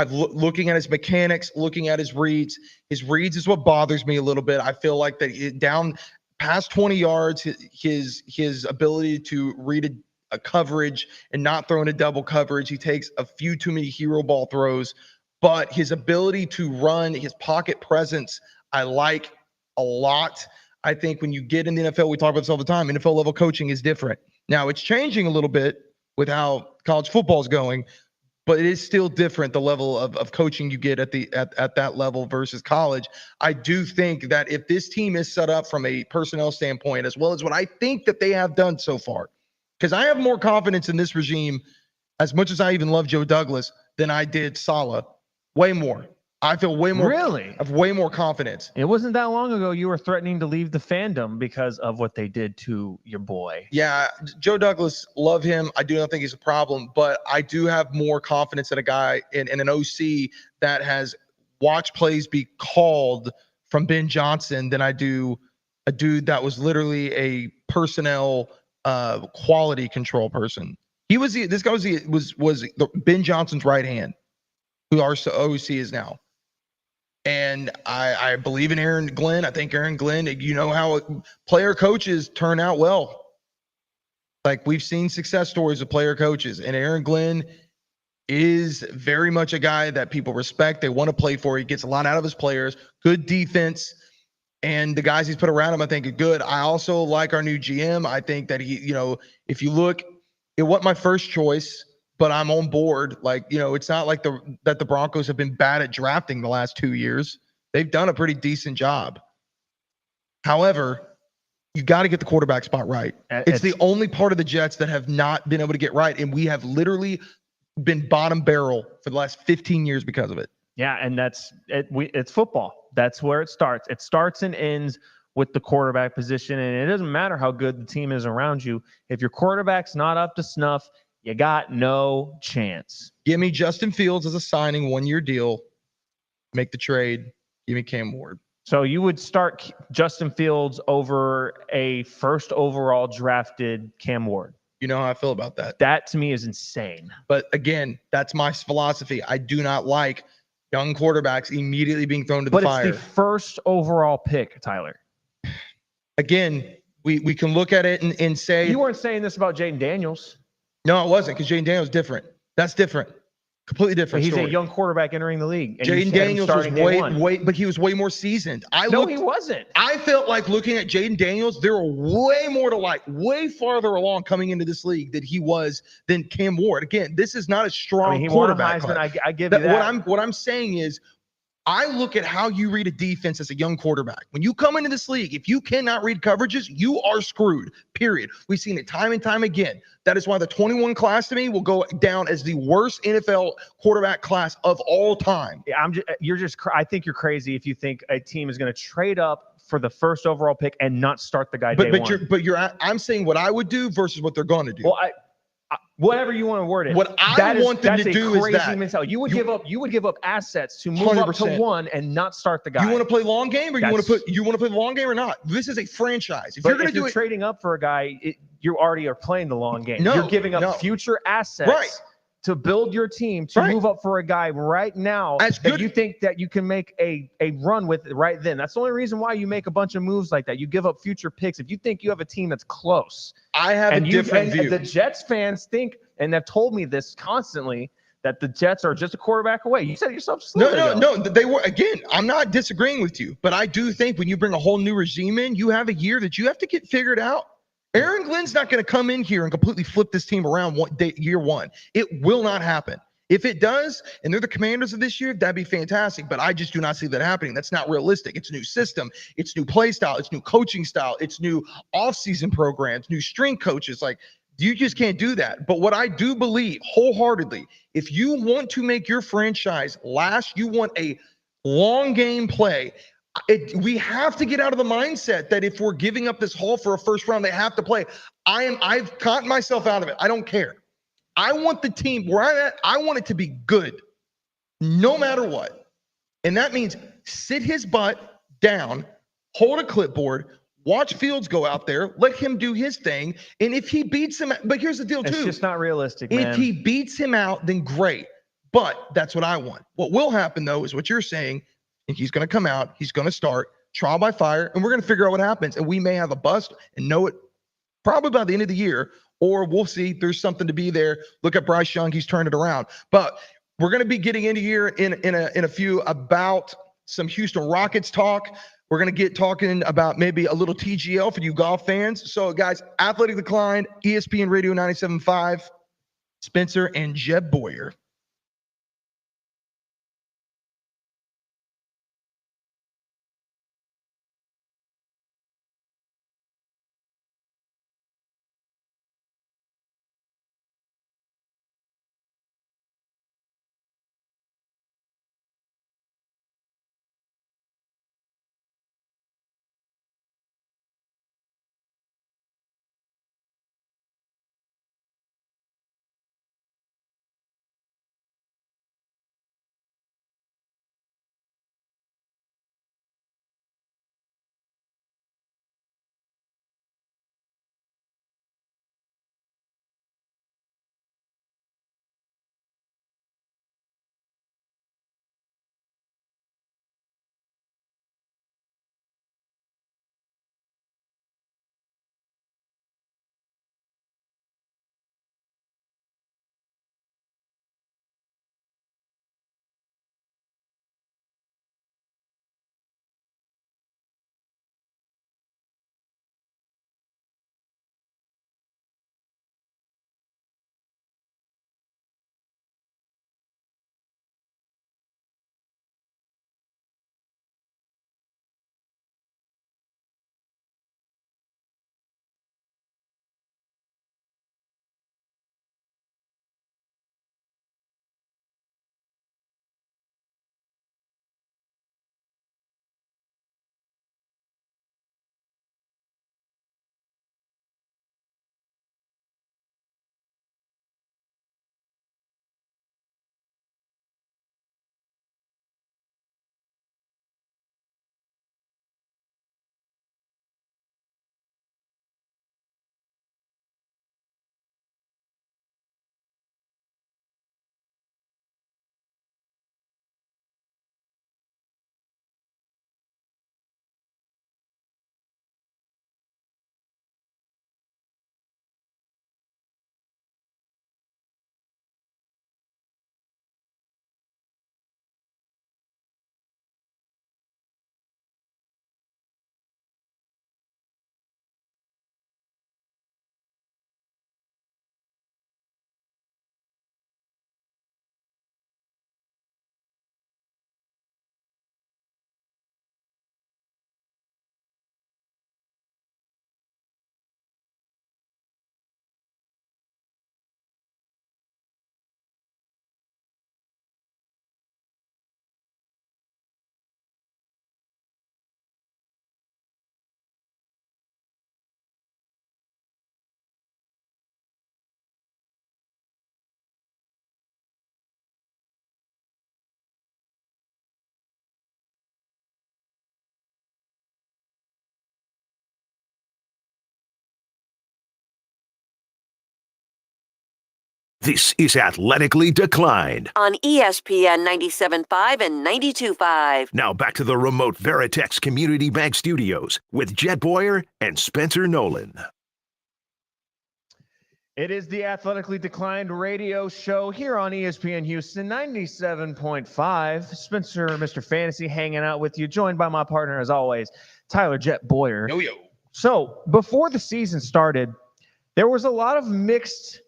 looking at his mechanics, looking at his reads. His reads is what bothers me a little bit. I feel like that down past 20 yards, his ability to read a coverage and not throw into double coverage. He takes a few too many hero ball throws, but his ability to run, his pocket presence, I like a lot. I think when you get in the NFL, we talk about this all the time, NFL level coaching is different. Now it's changing a little bit with how college football is going, but it is still different, the level of coaching you get at that level versus college. I do think that if this team is set up from a personnel standpoint, as well as what I think that they have done so far, because I have more confidence in this regime, as much as I even love Joe Douglas, than I did Saleh. Way more. I feel way more. Really? Of way more confidence. It wasn't that long ago you were threatening to leave the fandom because of what they did to your boy. Yeah, Joe Douglas, love him. I do not think he's a problem, but I do have more confidence in a guy in an OC that has watched plays be called from Ben Johnson than I do a dude that was literally a personnel quality control person. This guy was Ben Johnson's right hand, who our OC is now. And I believe in Aaron Glenn. I think Aaron Glenn, you know how player coaches turn out well. Like we've seen success stories of player coaches, and Aaron Glenn is very much a guy that people respect. They want to play for. He gets a lot out of his players. Good defense. And the guys he's put around him, I think, are good. I also like our new GM. I think that he, if you look, it wasn't my first choice, but I'm on board. Like, it's not like that the Broncos have been bad at drafting the last 2 years. They've done a pretty decent job. However, you got to get the quarterback spot right. It's the only part of the Jets that have not been able to get right. And we have literally been bottom barrel for the last 15 years because of it. Yeah, and it's football. That's where it starts. It starts and ends with the quarterback position, and it doesn't matter how good the team is around you. If your quarterback's not up to snuff, you got no chance. Give me Justin Fields as a signing, 1-year deal. Make the trade. Give me Cam Ward. So you would start Justin Fields over a first overall drafted Cam Ward. You know how I feel about that. That to me is insane. But again, that's my philosophy. I do not like young quarterbacks immediately being thrown to the fire. But it's the first overall pick, Tyler. Again, we can look at it and say... You weren't saying this about Jaden Daniels. No, I wasn't, because Jaden Daniels is different. That's different. Completely different But he's story. a young quarterback entering the league. Jaden Daniels was but he was way more seasoned. He wasn't. I felt like looking at Jaden Daniels, there were way more to like, way farther along coming into this league than Cam Ward. Again, this is not a strong quarterback. I give you that. What I'm saying is, I look at how you read a defense as a young quarterback. When you come into this league, if you cannot read coverages, you are screwed, period. We've seen it time and time again. That is why the 21 class to me will go down as the worst NFL quarterback class of all time. Yeah, I think you're crazy if you think a team is going to trade up for the first overall pick and not start the guy day one. I'm saying what I would do versus what they're going to do. Well, whatever you want to word it. What I want them to do is that mentality. You would give up assets to move 100%. Up to one and not start the guy. You want to play long game, or you want to play the long game or not? This is a franchise. If you're going to do it, trading up for a guy, you already are playing the long game. No, you're giving up future assets. Right. to build your team, to Right. move up for a guy right now As that good- you think that you can make a run with right then. That's the only reason why you make a bunch of moves like that. You give up future picks. If you think you have a team that's close, I have a different view. The Jets fans think, and they've told me this constantly, that the Jets are just a quarterback away. You said it yourself just a little bit ago. No. They were, again, I'm not disagreeing with you, but I do think when you bring a whole new regime in, you have a year that you have to get figured out. Aaron Glenn's not going to come in here and completely flip this team around year one. It will not happen. If it does, and they're the Commanders of this year, that'd be fantastic. But I just do not see that happening. That's not realistic. It's a new system. It's new play style. It's new coaching style. It's new offseason programs, new strength coaches. Like, you just can't do that. But what I do believe wholeheartedly, if you want to make your franchise last, you want a long game play, we have to get out of the mindset that if we're giving up this haul for a first round, they have to play. I've caught myself out of it. I don't care. I want the team where I'm at. I want it to be good, no matter what. And that means sit his butt down, hold a clipboard, watch Fields go out there, let him do his thing. And if he beats him, but here's the deal too. It's just not realistic, man. If he beats him out, then great. But that's what I want. What will happen though is what you're saying. And he's going to come out, he's going to start trial by fire, and we're going to figure out what happens. And we may have a bust and know it probably by the end of the year, or we'll see there's something to be there. Look at Bryce Young, he's turned it around. But we're going to be getting into here in a few about some Houston Rockets talk. We're going to get talking about maybe a little TGL for you golf fans. So guys, Athletic Decline, ESPN Radio 97.5, Spencer and Jeb Boyer. This is Athletically Declined. on ESPN 97.5 and 92.5. Now back to the remote Veritex Community Bank Studios with Jet Boyer and Spencer Nolan. It is the Athletically Declined radio show here on ESPN Houston 97.5. Spencer, Mr. Fantasy, hanging out with you, joined by my partner, as always, Tyler Jet Boyer. Yo. So before the season started, there was a lot of mixed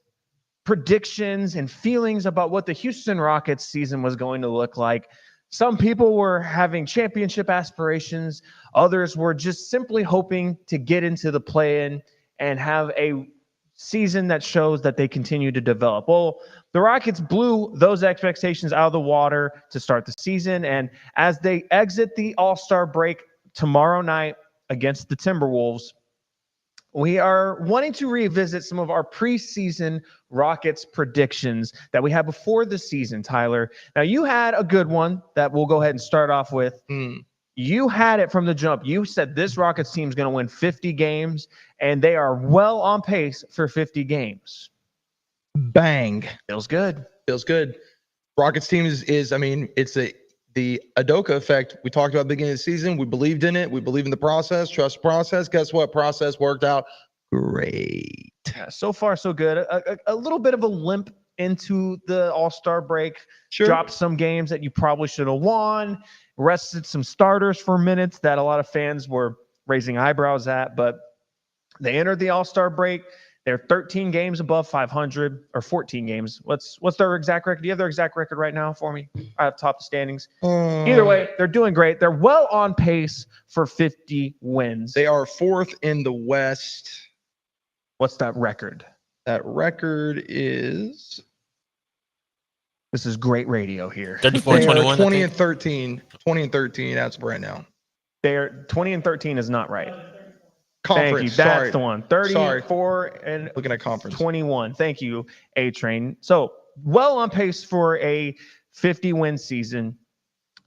predictions and feelings about what the Houston Rockets season was going to look like. Some people were having championship aspirations. Others were just simply hoping to get into the play-in and have a season that shows that they continue to develop. Well, the Rockets blew those expectations out of the water to start the season. And as they exit the All-Star break tomorrow night against the Timberwolves, we are wanting to revisit some of our preseason Rockets predictions that we had before the season, Tyler. Now, you had a good one that we'll go ahead and start off with. You had it from the jump. You said this Rockets team is going to win 50 games, and they are well on pace for 50 games. Bang. Feels good. Feels good. Rockets team is I mean, it's the Udoka effect. We talked about at the beginning of the season. We believed in it. We believe in the process. Trust the process. Guess what? Process worked out great. Yeah, so far, so good. A little bit of a limp into the All-Star break. Sure. Dropped some games that you probably should have won. Rested some starters for minutes that a lot of fans were raising eyebrows at. But they entered the All-Star break. They're 13 games above 500, or 14 games. What's their exact record? Do you have their exact record right now for me? I have top the standings. Either way, they're doing great. They're well on pace for 50 wins. They are fourth in the West. What's that record? That record is This is great radio here. 34-21. 20 and 13. 20 and 13 as of right now. They're 20 and 13 is not right. Conference. Thank you. That's Sorry. the one. 34 and Looking at conference. 21. Thank you, A-Train. So well on pace for a 50-win season.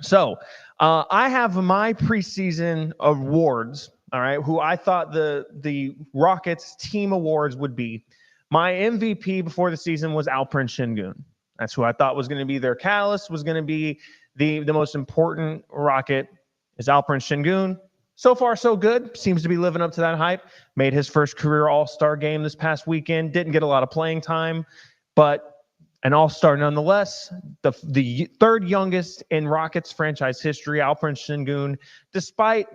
So I have my preseason awards, all right, who I thought the Rockets team awards would be. My MVP before the season was Alperen Şengün. That's who I thought was going to be their catalyst, was going to be the most important Rocket is Alperen Şengün. So far, so good. Seems to be living up to that hype. Made his first career All-Star game this past weekend. Didn't get a lot of playing time, but an All-Star nonetheless. The third youngest in Rockets franchise history, Alperen Şengün, despite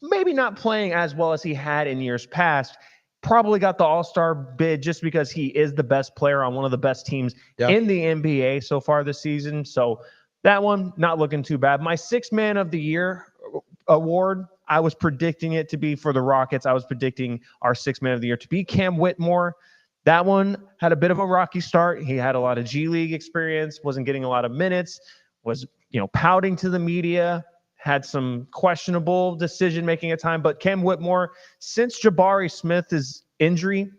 maybe not playing as well as he had in years past, probably got the All-Star bid just because he is the best player on one of the best teams in the NBA so far this season. So that one, not looking too bad. My Sixth Man of the Year award, I was predicting it to be for the Rockets. I was predicting our Sixth Man of the Year to be Cam Whitmore. That one had a bit of a rocky start. He had a lot of G League experience, wasn't getting a lot of minutes, was, pouting to the media, had some questionable decision-making at time. But Cam Whitmore, since Jabari Smith's injury,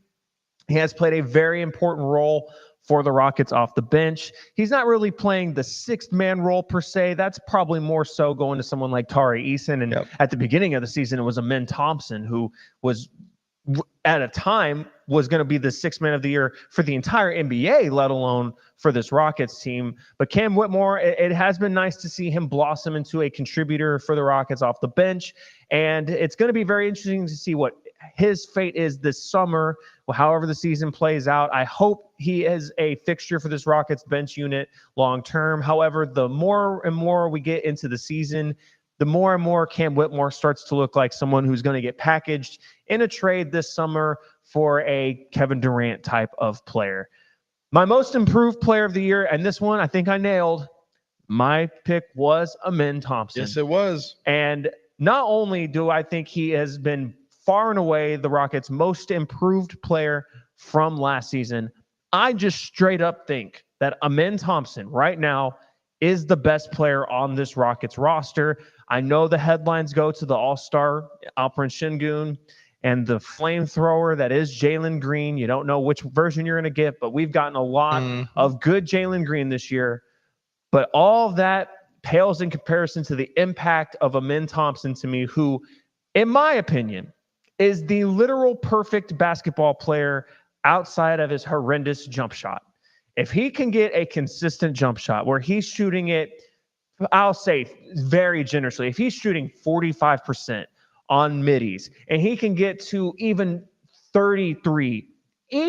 he has played a very important role for the Rockets off the bench. He's not really playing the sixth man role per se. That's probably more so going to someone like Tari Eason. And at the beginning of the season, it was Amen Thompson, who was at a time was going to be the Sixth Man of the Year for the entire NBA, let alone for this Rockets team. But Cam Whitmore, it has been nice to see him blossom into a contributor for the Rockets off the bench. And it's going to be very interesting to see what his fate is this summer, however the season plays out. I hope he is a fixture for this Rockets bench unit long term. However, the more and more we get into the season, the more and more Cam Whitmore starts to look like someone who's going to get packaged in a trade this summer for a Kevin Durant type of player. My most improved player of the year, and this one I think I nailed, my pick was Amen Thompson. Yes, it was. And not only do I think he has been far and away the Rockets' most improved player from last season, I just straight up think that Amen Thompson right now is the best player on this Rockets roster. I know the headlines go to the All-Star Alperen Şengün and the flamethrower that is Jalen Green. You don't know which version you're going to get, but we've gotten a lot of good Jalen Green this year. But all of that pales in comparison to the impact of Amen Thompson to me, who, in my opinion, is the literal perfect basketball player outside of his horrendous jump shot. If he can get a consistent jump shot where he's shooting it, I'll say very generously, if he's shooting 45% on middies and he can get to even 33,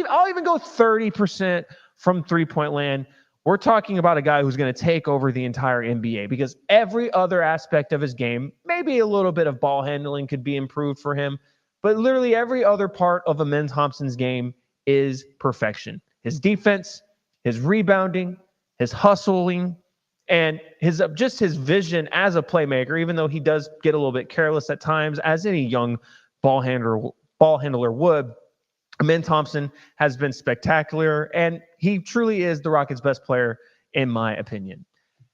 I'll even go 30% from three-point land, we're talking about a guy who's going to take over the entire NBA, because every other aspect of his game, maybe a little bit of ball handling could be improved for him, but literally every other part of Amen Thompson's game is perfection. His defense, his rebounding, his hustling, and his vision as a playmaker, even though he does get a little bit careless at times, as any young ball handler would. Amen Thompson has been spectacular, and he truly is the Rockets' best player, in my opinion.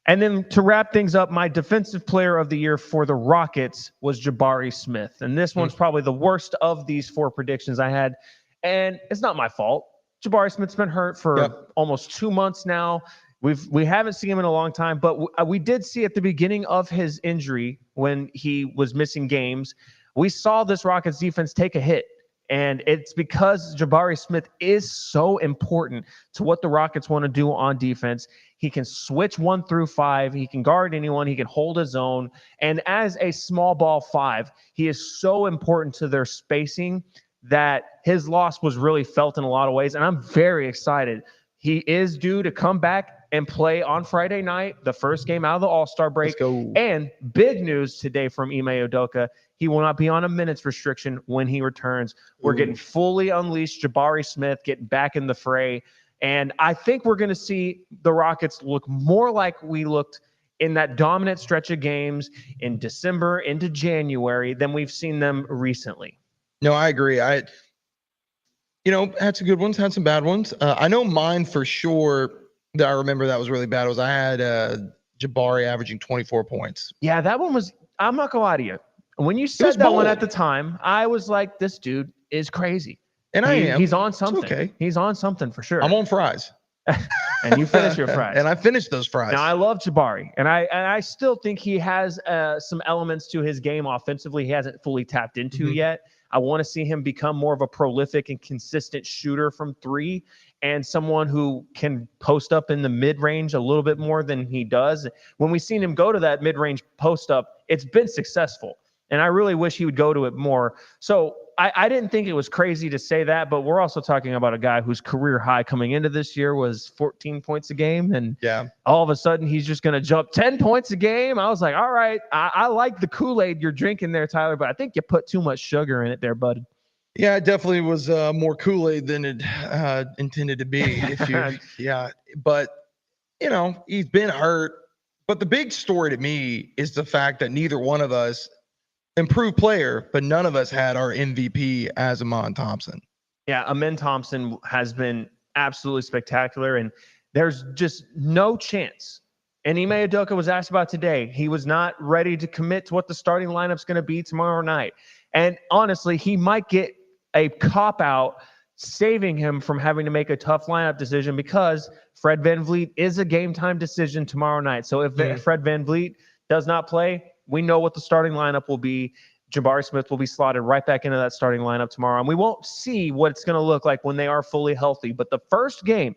And then to wrap things up, my defensive player of the year for the Rockets was Jabari Smith. And this one's probably the worst of these 4 predictions I had. And it's not my fault. Jabari Smith's been hurt for almost 2 months now. We haven't seen him in a long time, but we did see at the beginning of his injury, when he was missing games, we saw this Rockets defense take a hit. And it's because Jabari Smith is so important to what the Rockets want to do on defense. He can switch 1 through 5. He can guard anyone. He can hold his own. And as a small ball 5, he is so important to their spacing that his loss was really felt in a lot of ways. And I'm very excited. He is due to come back and play on Friday night, the first game out of the All-Star break. Let's go. And big news today from Ime Udoka. He will not be on a minutes restriction when he returns. We're getting fully unleashed Jabari Smith, getting back in the fray. And I think we're going to see the Rockets look more like we looked in that dominant stretch of games in December into January than we've seen them recently. No, I agree. Had some good ones, had some bad ones. I know mine for sure that I remember that was really bad was I had Jabari averaging 24 points. Yeah, that one was, I'm not going to lie to you. When you said that one at the time, I was like, this dude is crazy. And He's on something. It's okay. He's on something for sure. I'm on fries. And you finished your fries. And I finished those fries. Now, I love Jabari, and I still think he has some elements to his game offensively he hasn't fully tapped into yet. I want to see him become more of a prolific and consistent shooter from 3, and someone who can post up in the mid-range a little bit more than he does. When we've seen him go to that mid-range post-up, it's been successful, and I really wish he would go to it more. So I didn't think it was crazy to say that, but we're also talking about a guy whose career high coming into this year was 14 points a game, and all of a sudden he's just going to jump 10 points a game. I was like, all right, I like the Kool-Aid you're drinking there, Tyler, but I think you put too much sugar in it there, bud. Yeah, it definitely was more Kool-Aid than it intended to be. But he's been hurt. But the big story to me is the fact that neither one of us improved player, but none of us had our MVP as Amen Thompson. Yeah, Amen Thompson has been absolutely spectacular, and there's just no chance. And Ime Udoka was asked about today. He was not ready to commit to what the starting lineup's going to be tomorrow night. And honestly, he might get a cop-out saving him from having to make a tough lineup decision, because Fred VanVleet is a game-time decision tomorrow night. So if Fred VanVleet does not play, we know what the starting lineup will be. Jabari Smith will be slotted right back into that starting lineup tomorrow. And we won't see what it's going to look like when they are fully healthy. But the first game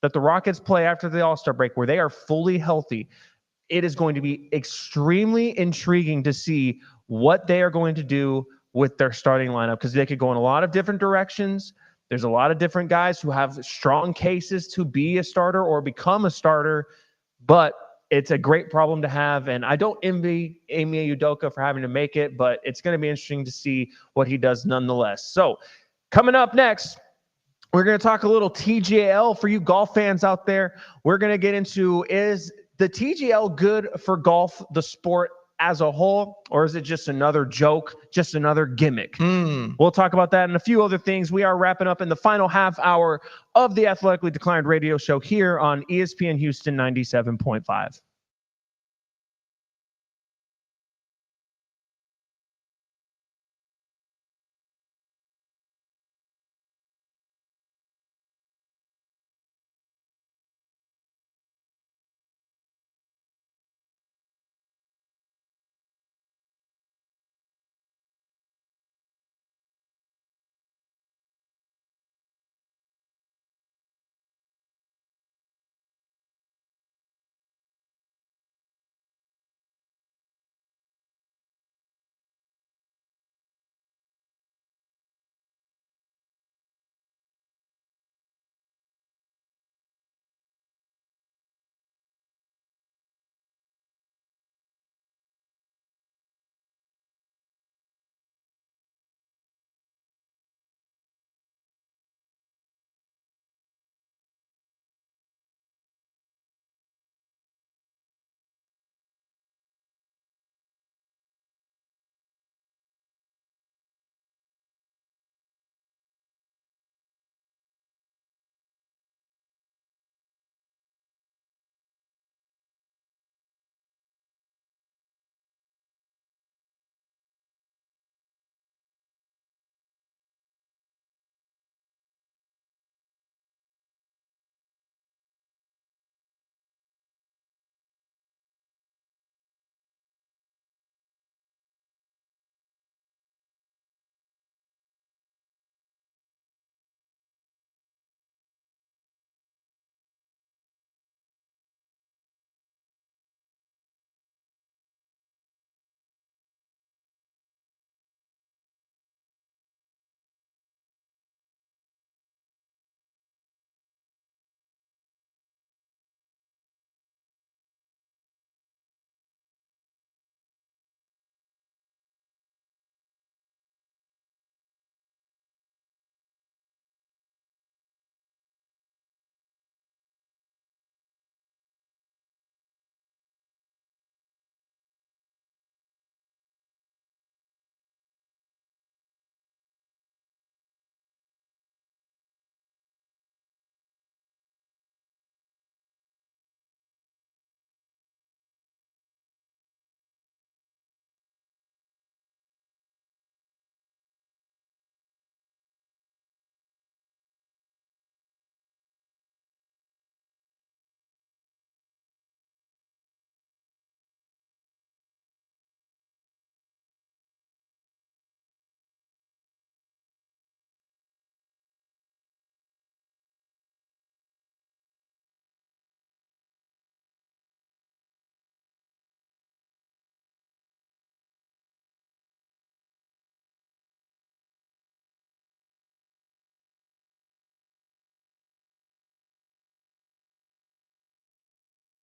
that the Rockets play after the All-Star break, where they are fully healthy, it is going to be extremely intriguing to see what they are going to do with their starting lineup, because they could go in a lot of different directions. There's a lot of different guys who have strong cases to be a starter or become a starter, but it's a great problem to have, and I don't envy Ime Udoka for having to make it, but it's going to be interesting to see what he does nonetheless. So coming up next, we're going to talk a little TGL for you golf fans out there. We're going to get into, is the TGL good for golf, the sport as a whole, or is it just another joke, just another gimmick? We'll talk about that and a few other things. We are wrapping up in the final half hour of the Athletically Declined radio show here on ESPN Houston 97.5.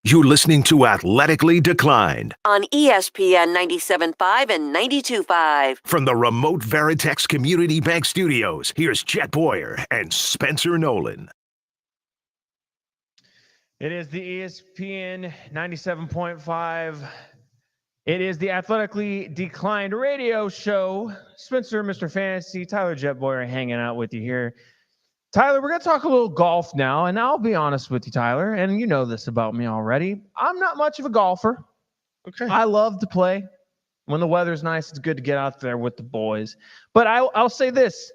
You're listening to Athletically Declined on ESPN 97.5 and 92.5. from the remote Veritex Community Bank Studios. Here's Chet Boyer and Spencer Nolan. It is the ESPN 97.5. It is the Athletically Declined radio show. Spencer, Mr. Fantasy, Tyler Jet Boyer hanging out with you here. Tyler, we're going to talk a little golf now, and I'll be honest with you, Tyler, and you know this about me already. I'm not much of a golfer. Okay. I love to play. When the weather's nice, it's good to get out there with the boys. But I'll say this.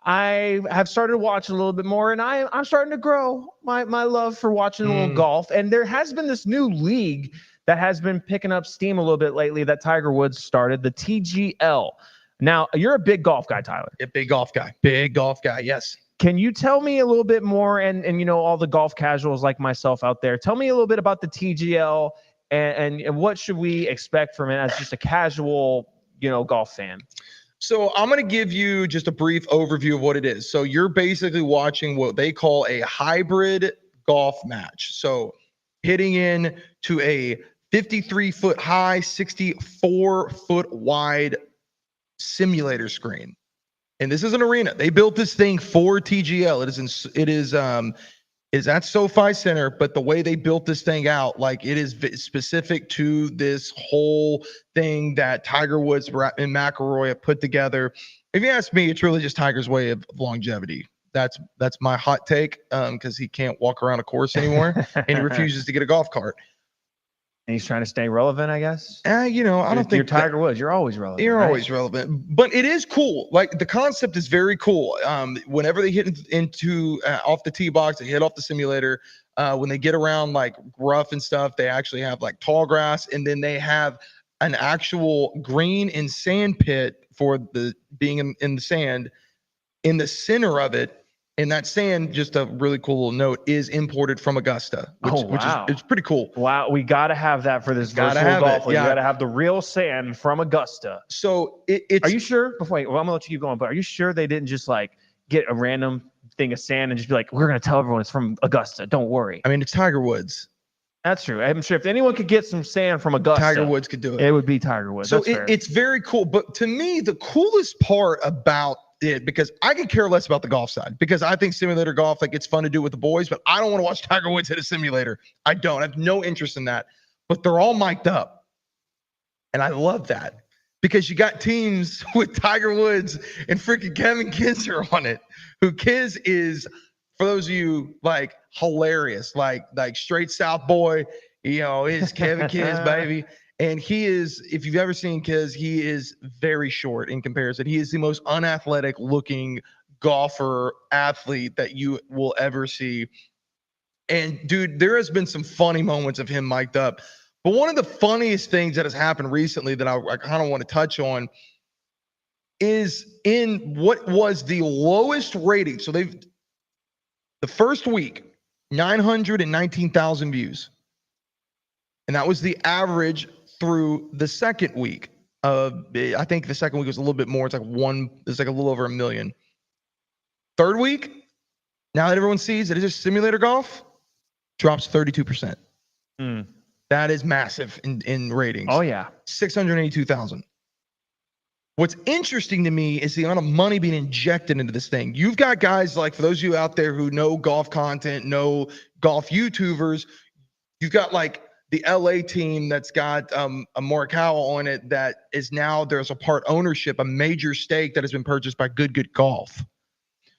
I have started to watch a little bit more, and I'm starting to grow my love for watching a little golf. And there has been this new league that has been picking up steam a little bit lately that Tiger Woods started, the TGL. Now, you're a big golf guy, Tyler. A big golf guy. Big golf guy, yes. Can you tell me a little bit more, and you know, all the golf casuals like myself out there, tell me a little bit about the TGL and what should we expect from it as just a casual, you know, golf fan? So I'm going to give you just a brief overview of what it is. So you're basically watching what they call a hybrid golf match. So hitting in to a 53-foot high, 64-foot wide simulator screen. And this is an arena. They built this thing for TGL. It is at SoFi Center, but the way they built this thing out, like it is specific to this whole thing that Tiger Woods and McIlroy have put together. If you ask me, it's really just Tiger's way of longevity. That's my hot take, because he can't walk around a course anymore and he refuses to get a golf cart. And he's trying to stay relevant, I guess. You know, I don't think you're Tiger Woods. You're always relevant. You're right? always relevant, but it is cool. Like the concept is very cool. Whenever they hit into off the tee box, they hit off the simulator. When they get around like rough and stuff, they actually have like tall grass, and then they have an actual green and sand pit for the being in the sand. In the center of it, and that sand, just a really cool little note, is imported from Augusta, which is it's pretty cool. Wow, we got to have that for this virtual golf. Yeah. You got to have the real sand from Augusta. So it's. Are you sure? Well, I'm gonna let you keep going, but are you sure they didn't just like get a random thing of sand and just be like, we're gonna tell everyone it's from Augusta? Don't worry. I mean, it's Tiger Woods. That's true. I'm sure if anyone could get some sand from Augusta, Tiger Woods could do it. It would be Tiger Woods. So it's very cool. But to me, the coolest part about it, because I could care less about the golf side, because I think simulator golf, like it's fun to do with the boys, but I don't want to watch Tiger Woods hit a simulator. I have no interest in that. But they're all mic'd up. And I love that, because you got teams with Tiger Woods and freaking Kevin Kisner on it, who Kiz is, for those of you, like hilarious, like straight South boy, you know, is Kevin Kiz, baby. And he is, if you've ever seen Kiz, he is very short in comparison. He is the most unathletic looking golfer athlete that you will ever see. And dude, there has been some funny moments of him mic'd up. But one of the funniest things that has happened recently that I kind of want to touch on is in what was the lowest rating. So the first week, 919,000 views. And that was the average through the second week. I think the second week was a little bit more. It's like a little over 1 million. Third week, now that everyone sees that it's just simulator golf, drops 32%. That is massive in ratings. Oh yeah. 682,000. What's interesting to me is the amount of money being injected into this thing. You've got guys like, for those of you out there who know golf content, know golf YouTubers, you've got like the LA team that's got a Morikawa on it that is now, there's a part ownership, a major stake that has been purchased by Good Golf.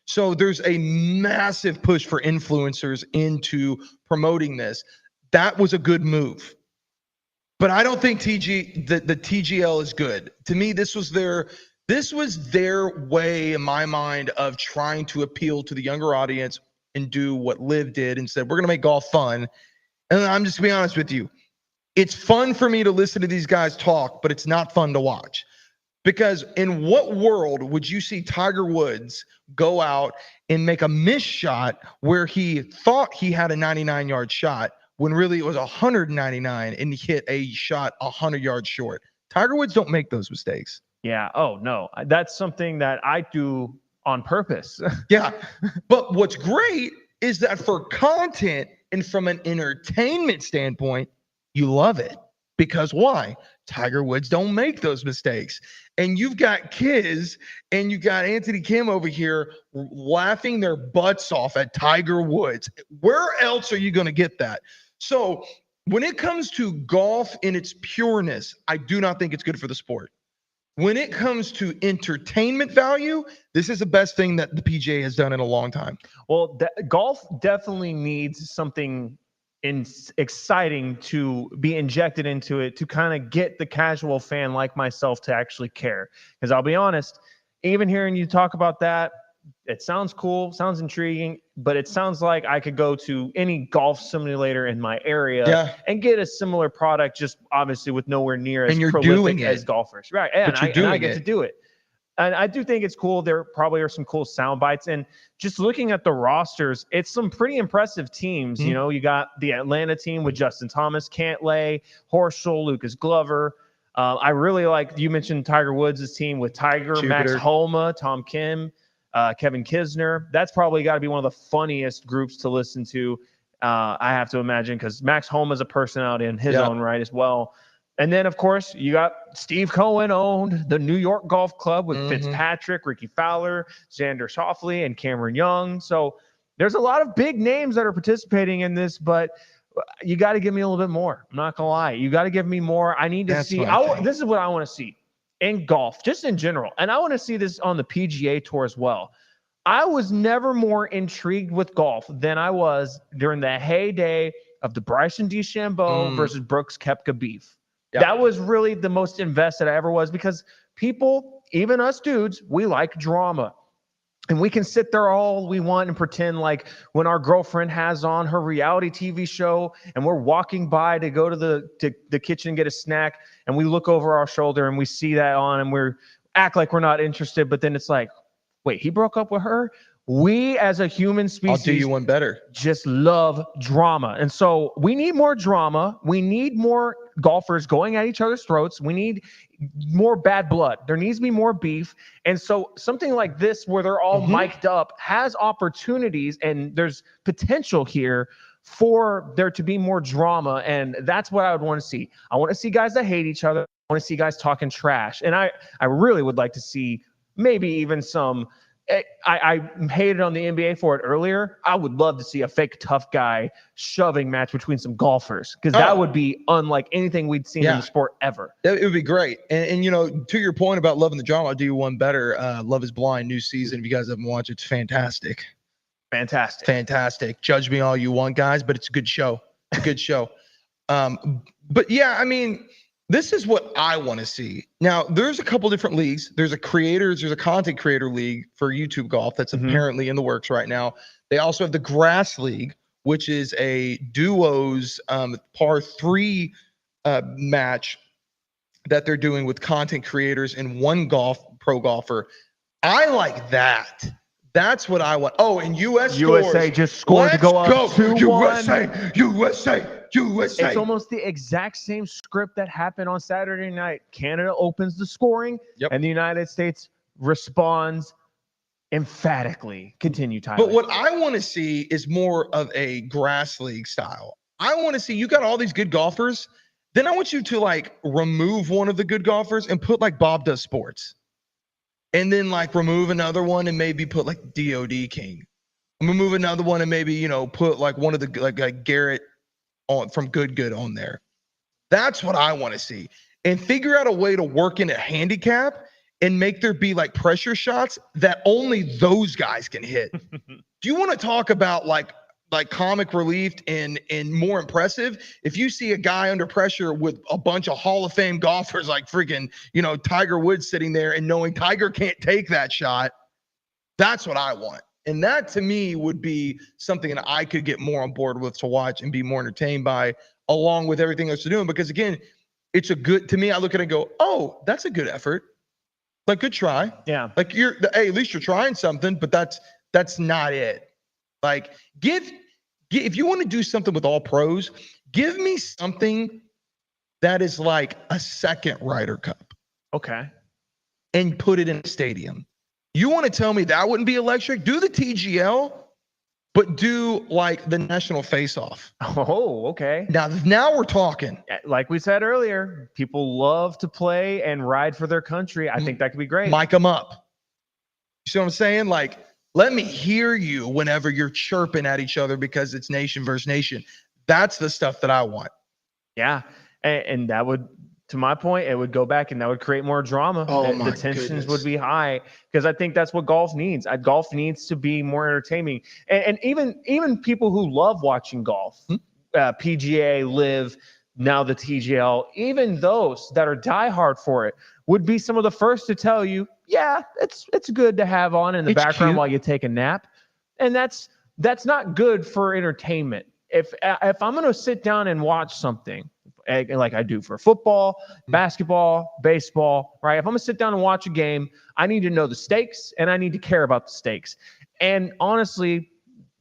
So there's a massive push for influencers into promoting this. That was a good move. But I don't think the TGL is good. To me, this was their way, in my mind, of trying to appeal to the younger audience and do what Liv did and said, we're going to make golf fun. And I'm just going to be honest with you. It's fun for me to listen to these guys talk, but it's not fun to watch. Because in what world would you see Tiger Woods go out and make a missed shot where he thought he had a 99-yard shot when really it was 199 and he hit a shot 100 yards short? Tiger Woods don't make those mistakes. Yeah. Oh, no. That's something that I do on purpose. Yeah. But what's great is that for content, And from an entertainment standpoint, you love it. Because why? Tiger Woods don't make those mistakes. And you've got kids and you got Anthony Kim over here laughing their butts off at Tiger Woods. Where else are you going to get that? So when it comes to golf in its pureness, I do not think it's good for the sport. When it comes to entertainment value, this is the best thing that the PGA has done in a long time. Well, golf definitely needs something exciting to be injected into it to kind of get the casual fan like myself to actually care. Because I'll be honest, even hearing you talk about that, it sounds cool, sounds intriguing, but it sounds like I could go to any golf simulator in my area and get a similar product, just obviously with nowhere near as prolific as golfers. Right. And I get to do it. And I do think it's cool. There probably are some cool sound bites. And just looking at the rosters, it's some pretty impressive teams. You know, you got the Atlanta team with Justin Thomas, Cantlay, Horschel, Lucas Glover. I really like, you mentioned Tiger Woods' team with Tiger, Max Homa, Tom Kim, Kevin Kisner. That's probably got to be one of the funniest groups to listen to, I have to imagine, because Max Homa is a personality in his own right as well. And then, of course, you got Steve Cohen owned the New York Golf Club with Fitzpatrick, Ricky Fowler, Xander Schauffele, and Cameron Young. So there's a lot of big names that are participating in this, but you got to give me a little bit more. I'm not going to lie. You got to give me more. I need to see. This is what I want to see in golf, just in general. And I want to see this on the PGA Tour as well. I was never more intrigued with golf than I was during the heyday of the Bryson DeChambeau versus Brooks Koepka beef. Yep. That was really the most invested I ever was, because people, even us dudes, we like drama. And we can sit there all we want and pretend like when our girlfriend has on her reality TV show and we're walking by to go to the kitchen and get a snack, and we look over our shoulder and we see that on and we act like we're not interested. But then it's like, wait, he broke up with her? We as a human species, I'll do you one better, just love drama. And so we need more drama. We need more golfers going at each other's throats. We need more bad blood. There needs to be more beef. And so something like this, where they're all mic'd up, has opportunities, and there's potential here for there to be more drama. And that's what I would want to see. I want to see guys that hate each other. I want to see guys talking trash. And I really would like to see maybe even some. I hated on the NBA for it earlier. I would love to see a fake tough guy shoving match between some golfers, because that would be unlike anything we'd seen in the sport ever. It would be great. And, you know, to your point about loving the drama, I'll do you one better. Love is Blind, new season. If you guys haven't watched it, it's fantastic. Fantastic. Judge me all you want, guys, but it's a good show. It's a good show. But yeah, I mean, this is what I want to see. Now, there's a couple different leagues. There's a content creator league for YouTube golf that's apparently in the works right now. They also have the Grass League, which is a duos par 3 match that they're doing with content creators and one pro golfer. I like that. That's what I want. Oh, and USA just scored to go up 2-1. USA. It's almost the exact same script that happened on Saturday night. Canada opens the scoring, and the United States responds emphatically. Continue, Tyler. But what I want to see is more of a grass league style. I want to see, you got all these good golfers. Then I want you to like remove one of the good golfers and put like Bob Does Sports. And then like remove another one and maybe put like DOD King. Remove another one and maybe, you know, put like one of the like Garrett on from Good on there. That's what I want to see. And figure out a way to work in a handicap and make there be like pressure shots that only those guys can hit. Do you want to talk about like comic relief and more impressive? If you see a guy under pressure with a bunch of Hall of Fame golfers like freaking, you know, Tiger Woods sitting there and knowing Tiger can't take that shot, that's what I want. And that to me would be something that I could get more on board with to watch and be more entertained by, along with everything else they're doing. Because again, it's a good, to me, I look at it and go, oh, that's a good effort. Like, good try. Yeah. Like hey, at least you're trying something, but that's not it. Like if you want to do something with all pros, give me something that is like a second Ryder Cup. Okay. And put it in a stadium. You want to tell me that wouldn't be electric? Do the TGL but do like the national face-off. Oh, okay. Now we're talking. Like we said earlier, people love to play and ride for their country. I think that could be great. Mic them up. You see what I'm saying? Like, let me hear you whenever you're chirping at each other because it's nation versus nation. That's the stuff that I want. Yeah. And that would, to my point, it would go back and that would create more drama. Oh, The tensions would be high because I think that's what golf needs. Golf needs to be more entertaining. And even people who love watching golf, PGA, Live, now the TGL, even those that are diehard for it would be some of the first to tell you, yeah, it's good to have on in the background while you take a nap. And that's not good for entertainment. If I'm going to sit down and watch something like I do for football, basketball, baseball, right? If I'm going to sit down and watch a game, I need to know the stakes and I need to care about the stakes. And honestly,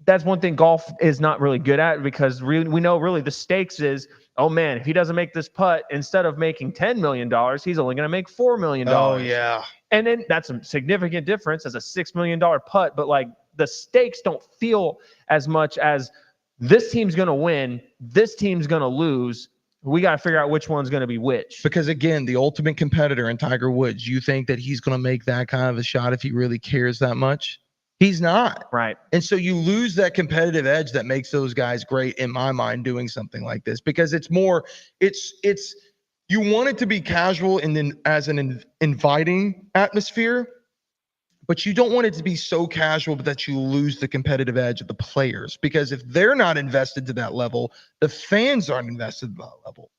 that's one thing golf is not really good at because we know really the stakes is, oh man, if he doesn't make this putt, instead of making $10 million, he's only going to make $4 million. Oh, yeah. And then that's a significant difference as a $6 million putt. But like the stakes don't feel as much as this team's going to win, this team's going to lose. We got to figure out which one's going to be which. Because again, the ultimate competitor in Tiger Woods, you think that he's going to make that kind of a shot if he really cares that much? He's not. Right. And so you lose that competitive edge that makes those guys great in my mind doing something like this because it's you want it to be casual and then as an inviting atmosphere, but you don't want it to be so casual that you lose the competitive edge of the players because if they're not invested to that level, the fans aren't invested to that level.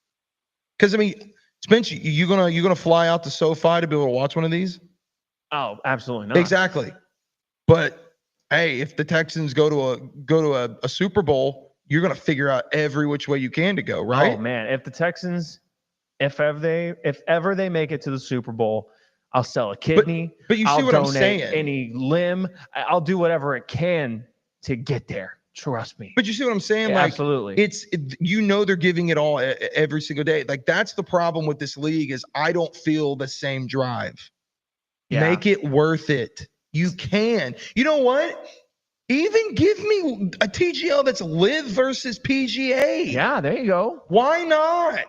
Because I mean, Spence, you gonna fly out to SoFi to be able to watch one of these? Oh, absolutely not. Exactly. But hey, if the Texans go to a Super Bowl, you're gonna figure out every which way you can to go, right? Oh man, if the Texans, if ever they make it to the Super Bowl, I'll sell a kidney. But you see I'll what I'm donate saying. any limb. I'll do whatever it can to get there. Trust me. But you see what I'm saying? Yeah, Like, absolutely. They're giving it all every single day. Like that's the problem with this league is I don't feel the same drive. Yeah. Make it worth it. You can. You know what? Even give me a TGL that's Live versus PGA. Yeah, there you go. Why not?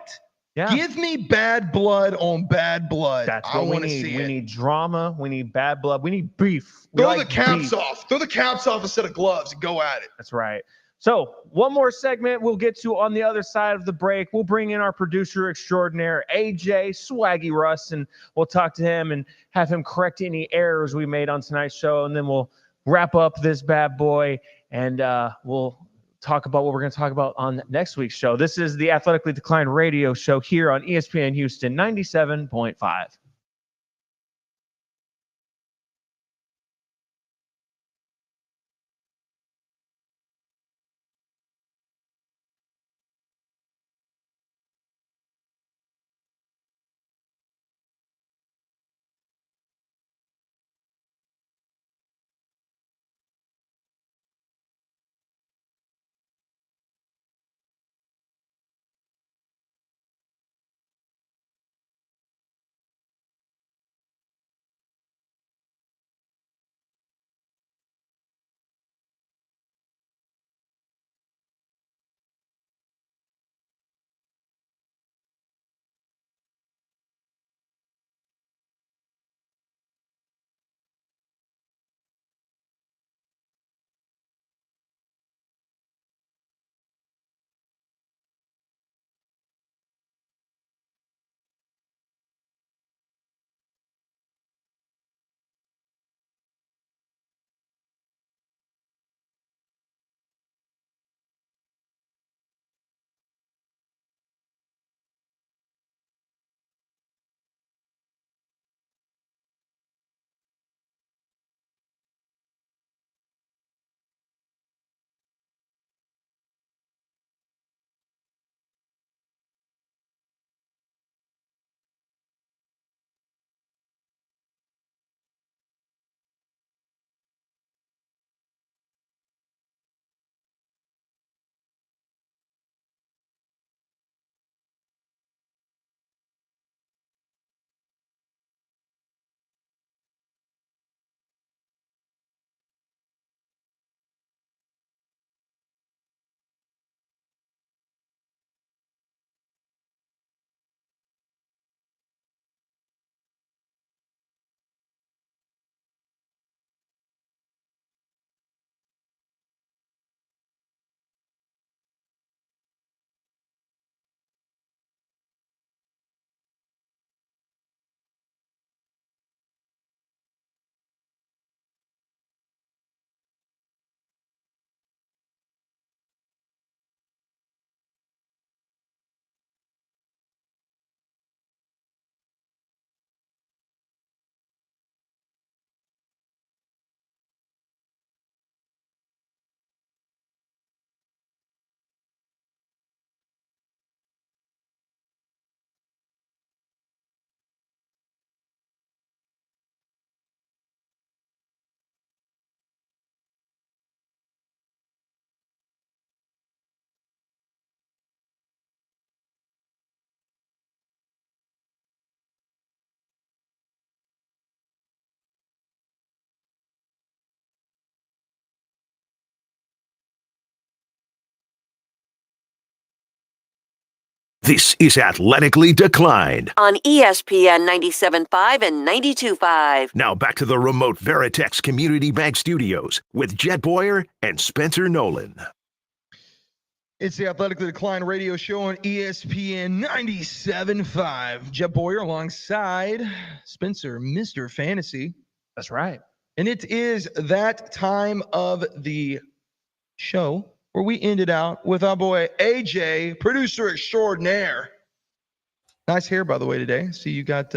Yeah. Give me bad blood on bad blood. That's I what we want to need. see We it. need drama. We need bad blood. We need beef. Throw the caps off. Throw the caps off instead of gloves and go at it. That's right. So one more segment we'll get to on the other side of the break. We'll bring in our producer extraordinaire, AJ Swaggy Russ, and we'll talk to him and have him correct any errors we made on tonight's show. And then we'll wrap up this bad boy and we'll talk about what we're going to talk about on next week's show. This is the Athletically Declined radio show here on ESPN Houston 97.5. This is Athletically Declined. on ESPN 97.5 and 92.5. Now back to the remote Veritex Community Bank Studios with Jet Boyer and Spencer Nolan. It's the Athletically Declined radio show on ESPN 97.5. Jet Boyer alongside Spencer, Mr. Fantasy. That's right. And it is that time of the show where we ended out with our boy AJ, producer extraordinaire. Nice hair, by the way, today. See, you got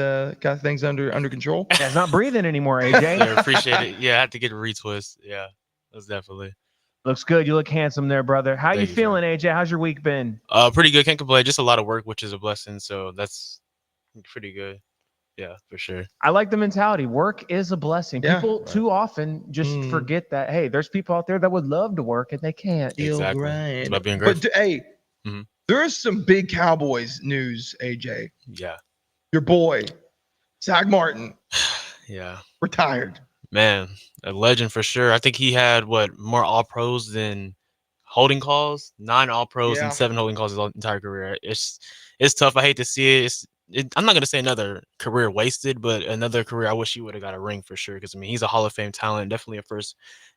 things under control. Yeah, it's not breathing anymore, AJ. Yeah, appreciate it. Yeah, I had to get a retwist. Yeah, that's definitely. Looks good. You look handsome there, brother. How you Thank you, feeling, AJ? How's your week been? Pretty good. Can't complain. Just a lot of work, which is a blessing. So that's pretty good. Yeah, for sure. I like the mentality. Work is a blessing. Yeah. People too often just forget that, hey, there's people out there that would love to work and they can't. Exactly. It's about being grateful. But hey, Mhm. there is some big Cowboys news, AJ. Yeah. Your boy, Zach Martin, Yeah. retired. Man, a legend for sure. I think he had more all pros than holding calls, 9 all pros Yeah. and 7 holding calls his entire career. It's tough. I hate to see it. I'm not gonna say another career wasted, but another career I wish he would have got a ring for sure. Because I mean, he's a Hall of Fame talent, definitely a first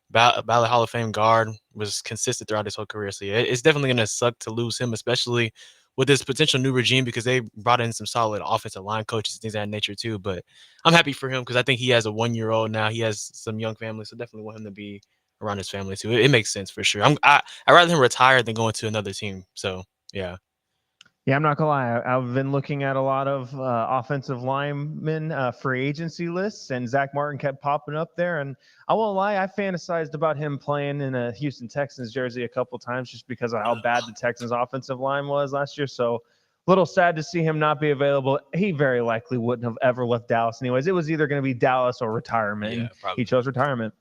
ballot Hall of Fame guard. Was consistent throughout his whole career. So yeah, it's definitely gonna suck to lose him, especially with this potential new regime, because they brought in some solid offensive line coaches, things of that nature too. But I'm happy for him because I think he has a 1-year-old now. He has some young family, so definitely want him to be around his family too. It makes sense for sure. I'd rather him retire than going to another team. So yeah. Yeah, I'm not gonna lie. I've been looking at a lot of offensive linemen free agency lists, and Zach Martin kept popping up there. And I won't lie, I fantasized about him playing in a Houston Texans jersey a couple times just because of how bad the Texans offensive line was last year. So a little sad to see him not be available. He very likely wouldn't have ever left Dallas anyways. It was either going to be Dallas or retirement. Yeah, and probably. he chose retirement.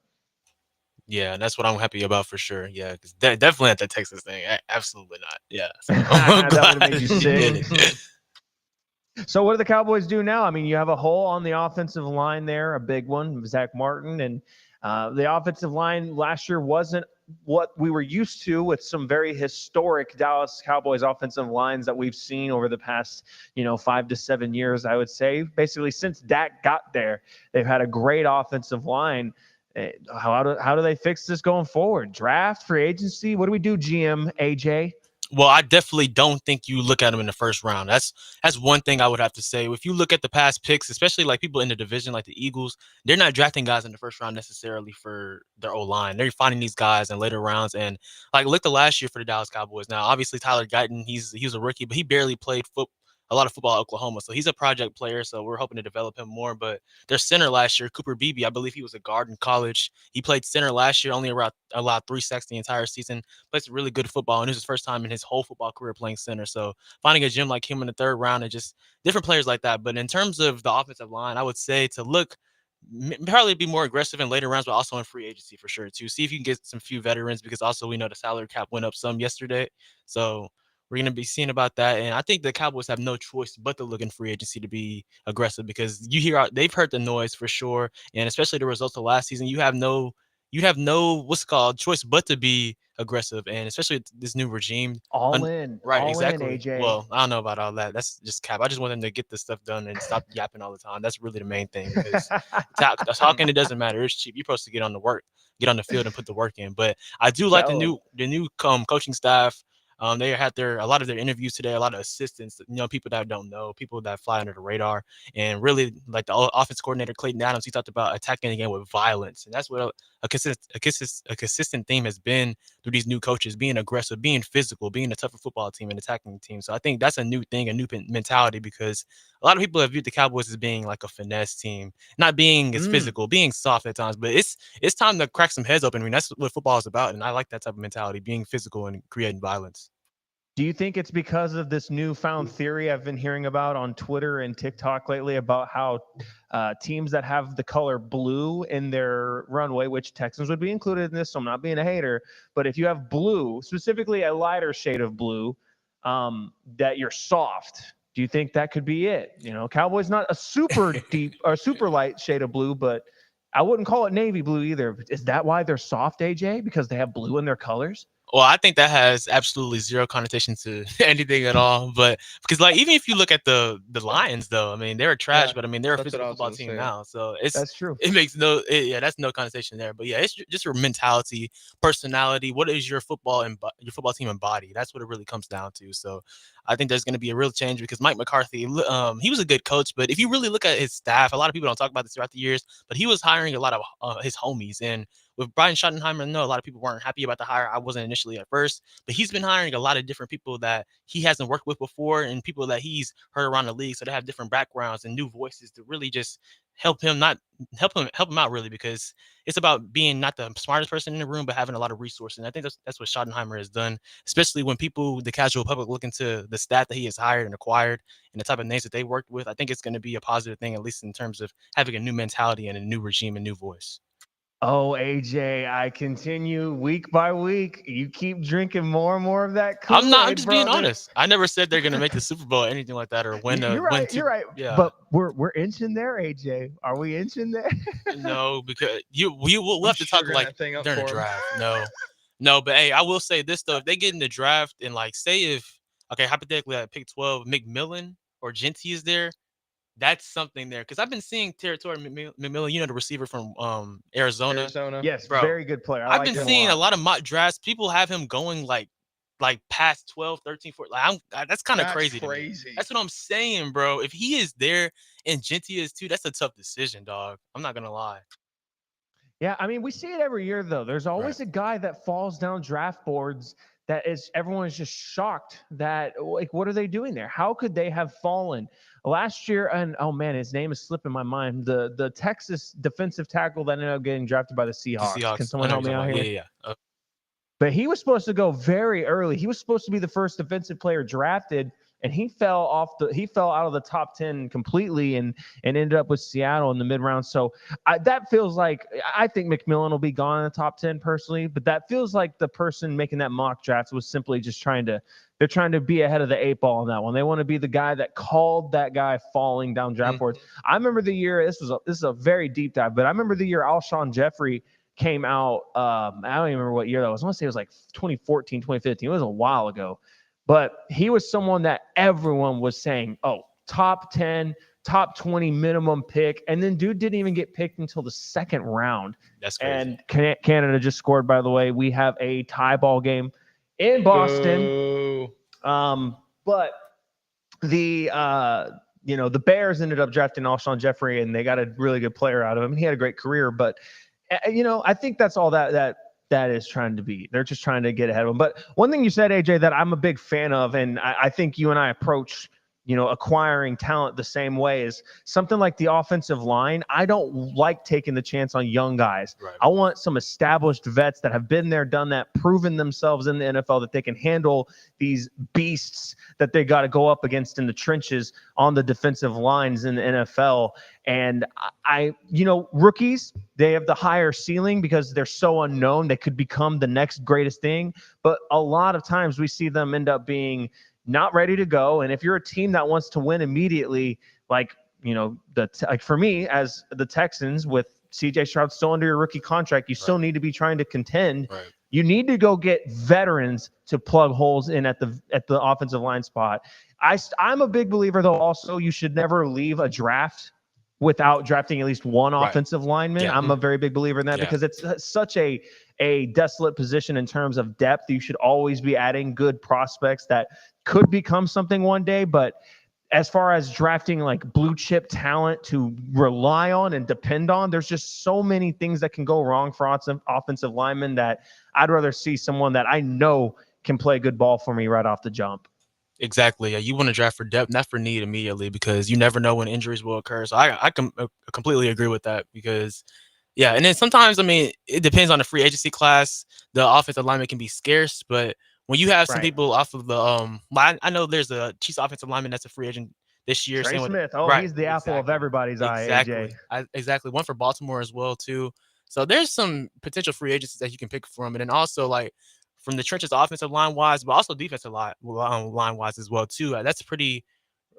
Yeah, that's what I'm happy about for sure. Yeah, because definitely at the Texas thing, absolutely not. Yeah, so That would've made you he sick. didn't. So what do the Cowboys do now? I mean, you have a hole on the offensive line there, a big one, Zach Martin, and the offensive line last year wasn't what we were used to with some very historic Dallas Cowboys offensive lines that we've seen over the past, 5 to 7 years, I would say. Basically, since Dak got there, they've had a great offensive line. How do they fix this going forward? Draft, free agency? What do we do, GM AJ? Well, I definitely don't think you look at them in the first round. That's one thing I would have to say. If you look at the past picks, especially like people in the division like the Eagles, they're not drafting guys in the first round necessarily for their O-line. They're finding these guys in later rounds. And like look the last year for the Dallas Cowboys. Now, obviously Tyler Guyton, he was a rookie, but he barely played a lot of football at Oklahoma. So he's a project player. So we're hoping to develop him more. But their center last year, Cooper Beebe, I believe he was a guard in college. He played center last year, only allowed 3 sacks the entire season. Plays really good football. And it was his first time in his whole football career playing center. So finding a gem like him in the 3rd round and just different players like that. But in terms of the offensive line, I would say to look probably be more aggressive in later rounds, but also in free agency for sure too. See if you can get some few veterans, because also we know the salary cap went up some yesterday. So we're going to be seeing about that. And I think the Cowboys have no choice but to look in free agency to be aggressive, because they've heard the noise for sure. And especially the results of last season, you have no choice but to be aggressive. And especially with this new regime. All in. Right, all exactly. In, AJ. Well, I don't know about all that. That's just cap. I just want them to get this stuff done and stop yapping all the time. That's really the main thing. Because talking, it doesn't matter. It's cheap. You're supposed to get on the field and put the work in. But I do like the new coaching staff. They had a lot of their interviews today, a lot of assistants, people that don't know, people that fly under the radar. And really, like the offense coordinator, Clayton Adams, he talked about attacking the game with violence. And that's what a consistent theme has been through these new coaches, being aggressive, being physical, being a tougher football team and attacking the team. So I think that's a new thing, a new mentality, because a lot of people have viewed the Cowboys as being like a finesse team, not being as physical, being soft at times. But it's time to crack some heads open. I mean, that's what football is about. And I like that type of mentality, being physical and creating violence. Do you think it's because of this newfound theory I've been hearing about on Twitter and TikTok lately about how teams that have the color blue in their runway, which Texans would be included in this, so I'm not being a hater, but if you have blue, specifically a lighter shade of blue, that you're soft? Do you think that could be it? Cowboys not a super deep or super light shade of blue, but I wouldn't call it navy blue either. Is that why they're soft, AJ? Because they have blue in their colors? Well, I think that has absolutely zero connotation to anything at all. But because like even if you look at the Lions, though, I mean they were trash, Yeah, but I mean they're a that's what physical I was football gonna team say. now. So That's true. it makes no yeah, that's no connotation there. But yeah, it's just your mentality, personality. What is your your football team embody? That's what it really comes down to. So I think there's going to be a real change because Mike McCarthy, he was a good coach, but if you really look at his staff, a lot of people don't talk about this throughout the years, but he was hiring a lot of his homies and. With Brian Schottenheimer, I know a lot of people weren't happy about the hire. I wasn't initially at first, but he's been hiring a lot of different people that he hasn't worked with before and people that he's heard around the league. So they have different backgrounds and new voices to really just help him not help him out really because it's about being not the smartest person in the room, but having a lot of resources. And I think that's what Schottenheimer has done, especially when people, the casual public, look into the staff that he has hired and acquired and the type of names that they worked with. I think it's going to be a positive thing, at least in terms of having a new mentality and a new regime and new voice. Oh, AJ, I continue week by week. You keep drinking more and more of that I'm not. I'm Kool-Aid, just being brother. honest. I never said they're gonna make the Super Bowl or anything like that, or You're win right. two. You're right. Yeah, But we're inching there, AJ. Are we inching there? no, because we'll I'm have to talk sugaring like that thing up during the for him. draft. No, no, but hey, I will say this though: if they get in the draft and like say if okay, hypothetically at pick 12, McMillan or Genty is there, that's something there because I've been seeing Territory McMillan, the receiver from Arizona, Arizona. Yes, bro. very good player. I I've like been him seeing a lot. lot of mock drafts. People have him going like past 12, 13, 14. Like that's kind of That's crazy to me. crazy. That's what I'm saying, bro. If he is there and Genty is too, that's a tough decision, dog. I'm not gonna lie. Yeah, I mean, we see it every year though. There's always a guy that falls down draft boards that is everyone is just shocked that like what are they doing there? How could they have fallen? Last year, and oh man, his name is slipping my mind. The Texas defensive tackle that ended up getting drafted by the The Seahawks. Can Seahawks. I someone know help what me you're out talking about. here? Yeah, yeah. But he was supposed to go very early. He was supposed to be the first defensive player drafted, and he fell out of the top 10 completely and ended up with Seattle in the mid round. So that feels like I think McMillan will be gone in the top 10 personally, but that feels like the person making that mock draft was simply just trying to be ahead of the 8 ball on that one. They want to be the guy that called that guy falling down draft boards. I remember the year, this is a very deep dive, but I remember the year Alshon Jeffrey came out. I don't even remember what year that was. I want to say it was like 2014, 2015. It was a while ago. But he was someone that everyone was saying, oh, top 10, top 20 minimum pick. And then dude didn't even get picked until the second round. That's crazy. And Canada just scored, by the way. We have a tie ball game in Boston. Boo. But the the Bears ended up drafting Alshon Jeffrey, and they got a really good player out of him. He had a great career, but I think that's all that is trying to be. They're just trying to get ahead of them. But one thing you said, AJ, that I'm a big fan of, and I think you and I approach acquiring talent the same way, is something like the offensive line. I don't like taking the chance on young guys. Right. I want some established vets that have been there, done that, proven themselves in the NFL that they can handle these beasts that they got to go up against in the trenches on the defensive lines in the NFL. And rookies, they have the higher ceiling because they're so unknown. They could become the next greatest thing. But a lot of times we see them end up being not ready to go. And if you're a team that wants to win immediately, like for me as the Texans with CJ Stroud still under your rookie contract, you still need to be trying to contend. Right. You need to go get veterans to plug holes in at the offensive line spot. I'm a big believer, though, also you should never leave a draft without drafting at least one offensive lineman. Yeah. I'm a very big believer in that because it's such a desolate position in terms of depth. You should always be adding good prospects that could become something one day. But as far as drafting like blue chip talent to rely on and depend on, there's just so many things that can go wrong for offensive linemen that I'd rather see someone that I know can play good ball for me right off the jump. Exactly. Yeah, you want to draft for depth, not for need immediately, because you never know when injuries will occur. So I completely agree with that because, yeah. And then sometimes, I mean, it depends on the free agency class. The offensive lineman can be scarce, but when you have some people off of the I know there's a Chiefs offensive lineman that's a free agent this year. Trey Same Smith. Right, He's the apple of everybody's eye, AJ. Exactly. One for Baltimore as well too. So there's some potential free agencies that you can pick from, and then also like from the trenches offensive line wise, but also defensive line wise as well too. That's a pretty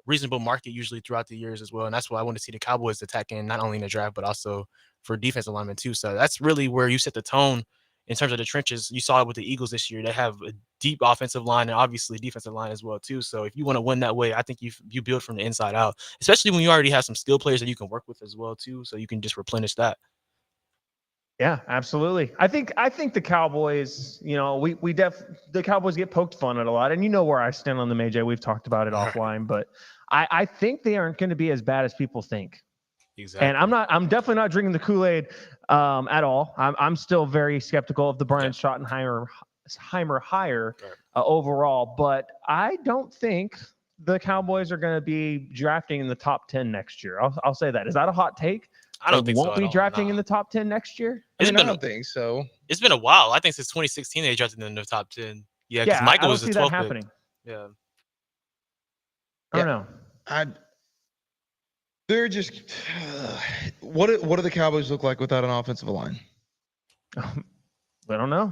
reasonable market usually throughout the years as well, and that's why I want to see the Cowboys attacking not only in the draft but also for defensive linemen too. So that's really where you set the tone in terms of the trenches. You saw it with the Eagles this year. They have a deep offensive line and obviously defensive line as well too. So if you want to win that way, I think you build from the inside out, especially when you already have some skill players that you can work with as well too. So you can just replenish that. Yeah, absolutely. I think the Cowboys, the Cowboys get poked fun at a lot, and you know where I stand on them, AJ. We've talked about it offline, but I think they aren't going to be as bad as people think. Exactly. And I'm definitely not drinking the Kool-Aid at all. I'm still very skeptical of the Brian Schottenheimer hire overall, but I don't think the Cowboys are going to be drafting in the top 10 next year. I'll say that. Is that a hot take? I don't think so. Won't be drafting in the top 10 next year? I don't think so. It's been a while. I think since 2016 they drafted in the top 10. Yeah, because Michael was the 12th happening. Yeah. I don't know. They're just what do the Cowboys look like without an offensive line? I don't know.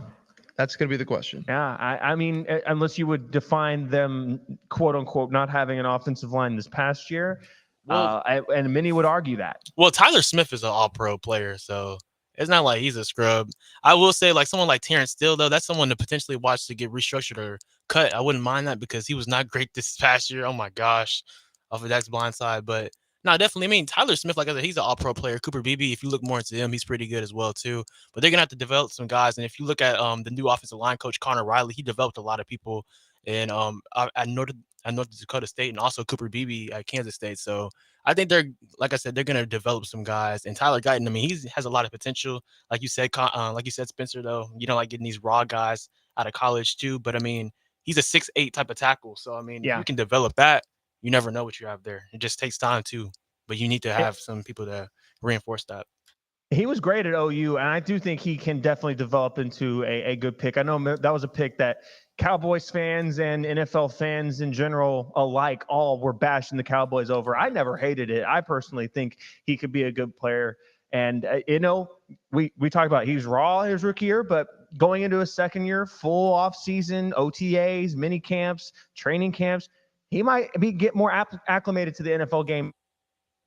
That's going to be the question. Yeah, I mean, unless you would define them, quote unquote, not having an offensive line this past year. Well, and many would argue that. Well, Tyler Smith is an all-pro player, so it's not like he's a scrub. I will say, like someone like Terrence Steele, though, that's someone to potentially watch to get restructured or cut. I wouldn't mind that because he was not great this past year. Oh my gosh, off of Dak's blind side. But no, definitely. I mean, Tyler Smith, like I said, he's an all-pro player. Cooper Beebe, if you look more into him, he's pretty good as well too. But they're gonna have to develop some guys. And if you look at the new offensive line coach Connor Riley, he developed a lot of people in at North Dakota State and also Cooper Beebe at Kansas State. So I think like I said, they're going to develop some guys. And Tyler Guyton, I mean, he has a lot of potential. Like you said, Spencer, though, you don't like getting these raw guys out of college too. But I mean, he's a 6'8" type of tackle. So I mean, if you can develop that, you never know what you have there. It just takes time too. But you need to have some people to reinforce that. He was great at OU, and I do think he can definitely develop into a good pick. I know that was a pick that Cowboys fans and NFL fans in general alike all were bashing the Cowboys over. I never hated it. I personally think he could be a good player. And, we talked about he's raw his rookie year, but going into his second year, full off season, OTAs, mini camps, training camps, he might get more acclimated to the NFL game.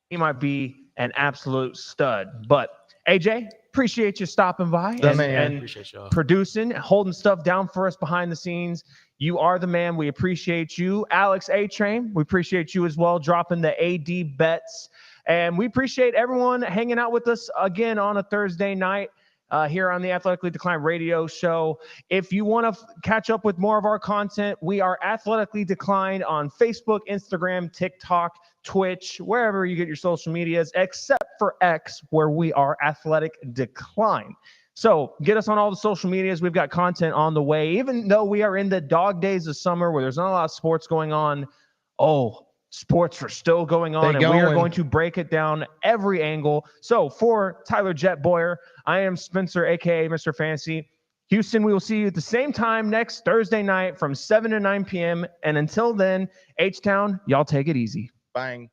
He might be an absolute stud. But AJ, appreciate you stopping by and producing, holding stuff down for us behind the scenes. You are the man. We appreciate you. Alex A-Train, we appreciate you as well, dropping the AD bets. And we appreciate everyone hanging out with us again on a Thursday night here on the Athletically Declined radio show. If you want to catch up with more of our content, we are Athletically Declined on Facebook, Instagram, TikTok, Twitch, wherever you get your social medias, except for X, where we are Athletic Decline. So get us on all the social medias. We've got content on the way. Even though we are in the dog days of summer where there's not a lot of sports going on, sports are still going on, and we are going to break it down every angle. So for Tyler Jet Boyer, I am Spencer, a.k.a. Mr. Fantasy. Houston, we will see you at the same time next Thursday night from 7 to 9 p.m. And until then, H-Town, y'all take it easy. Bang.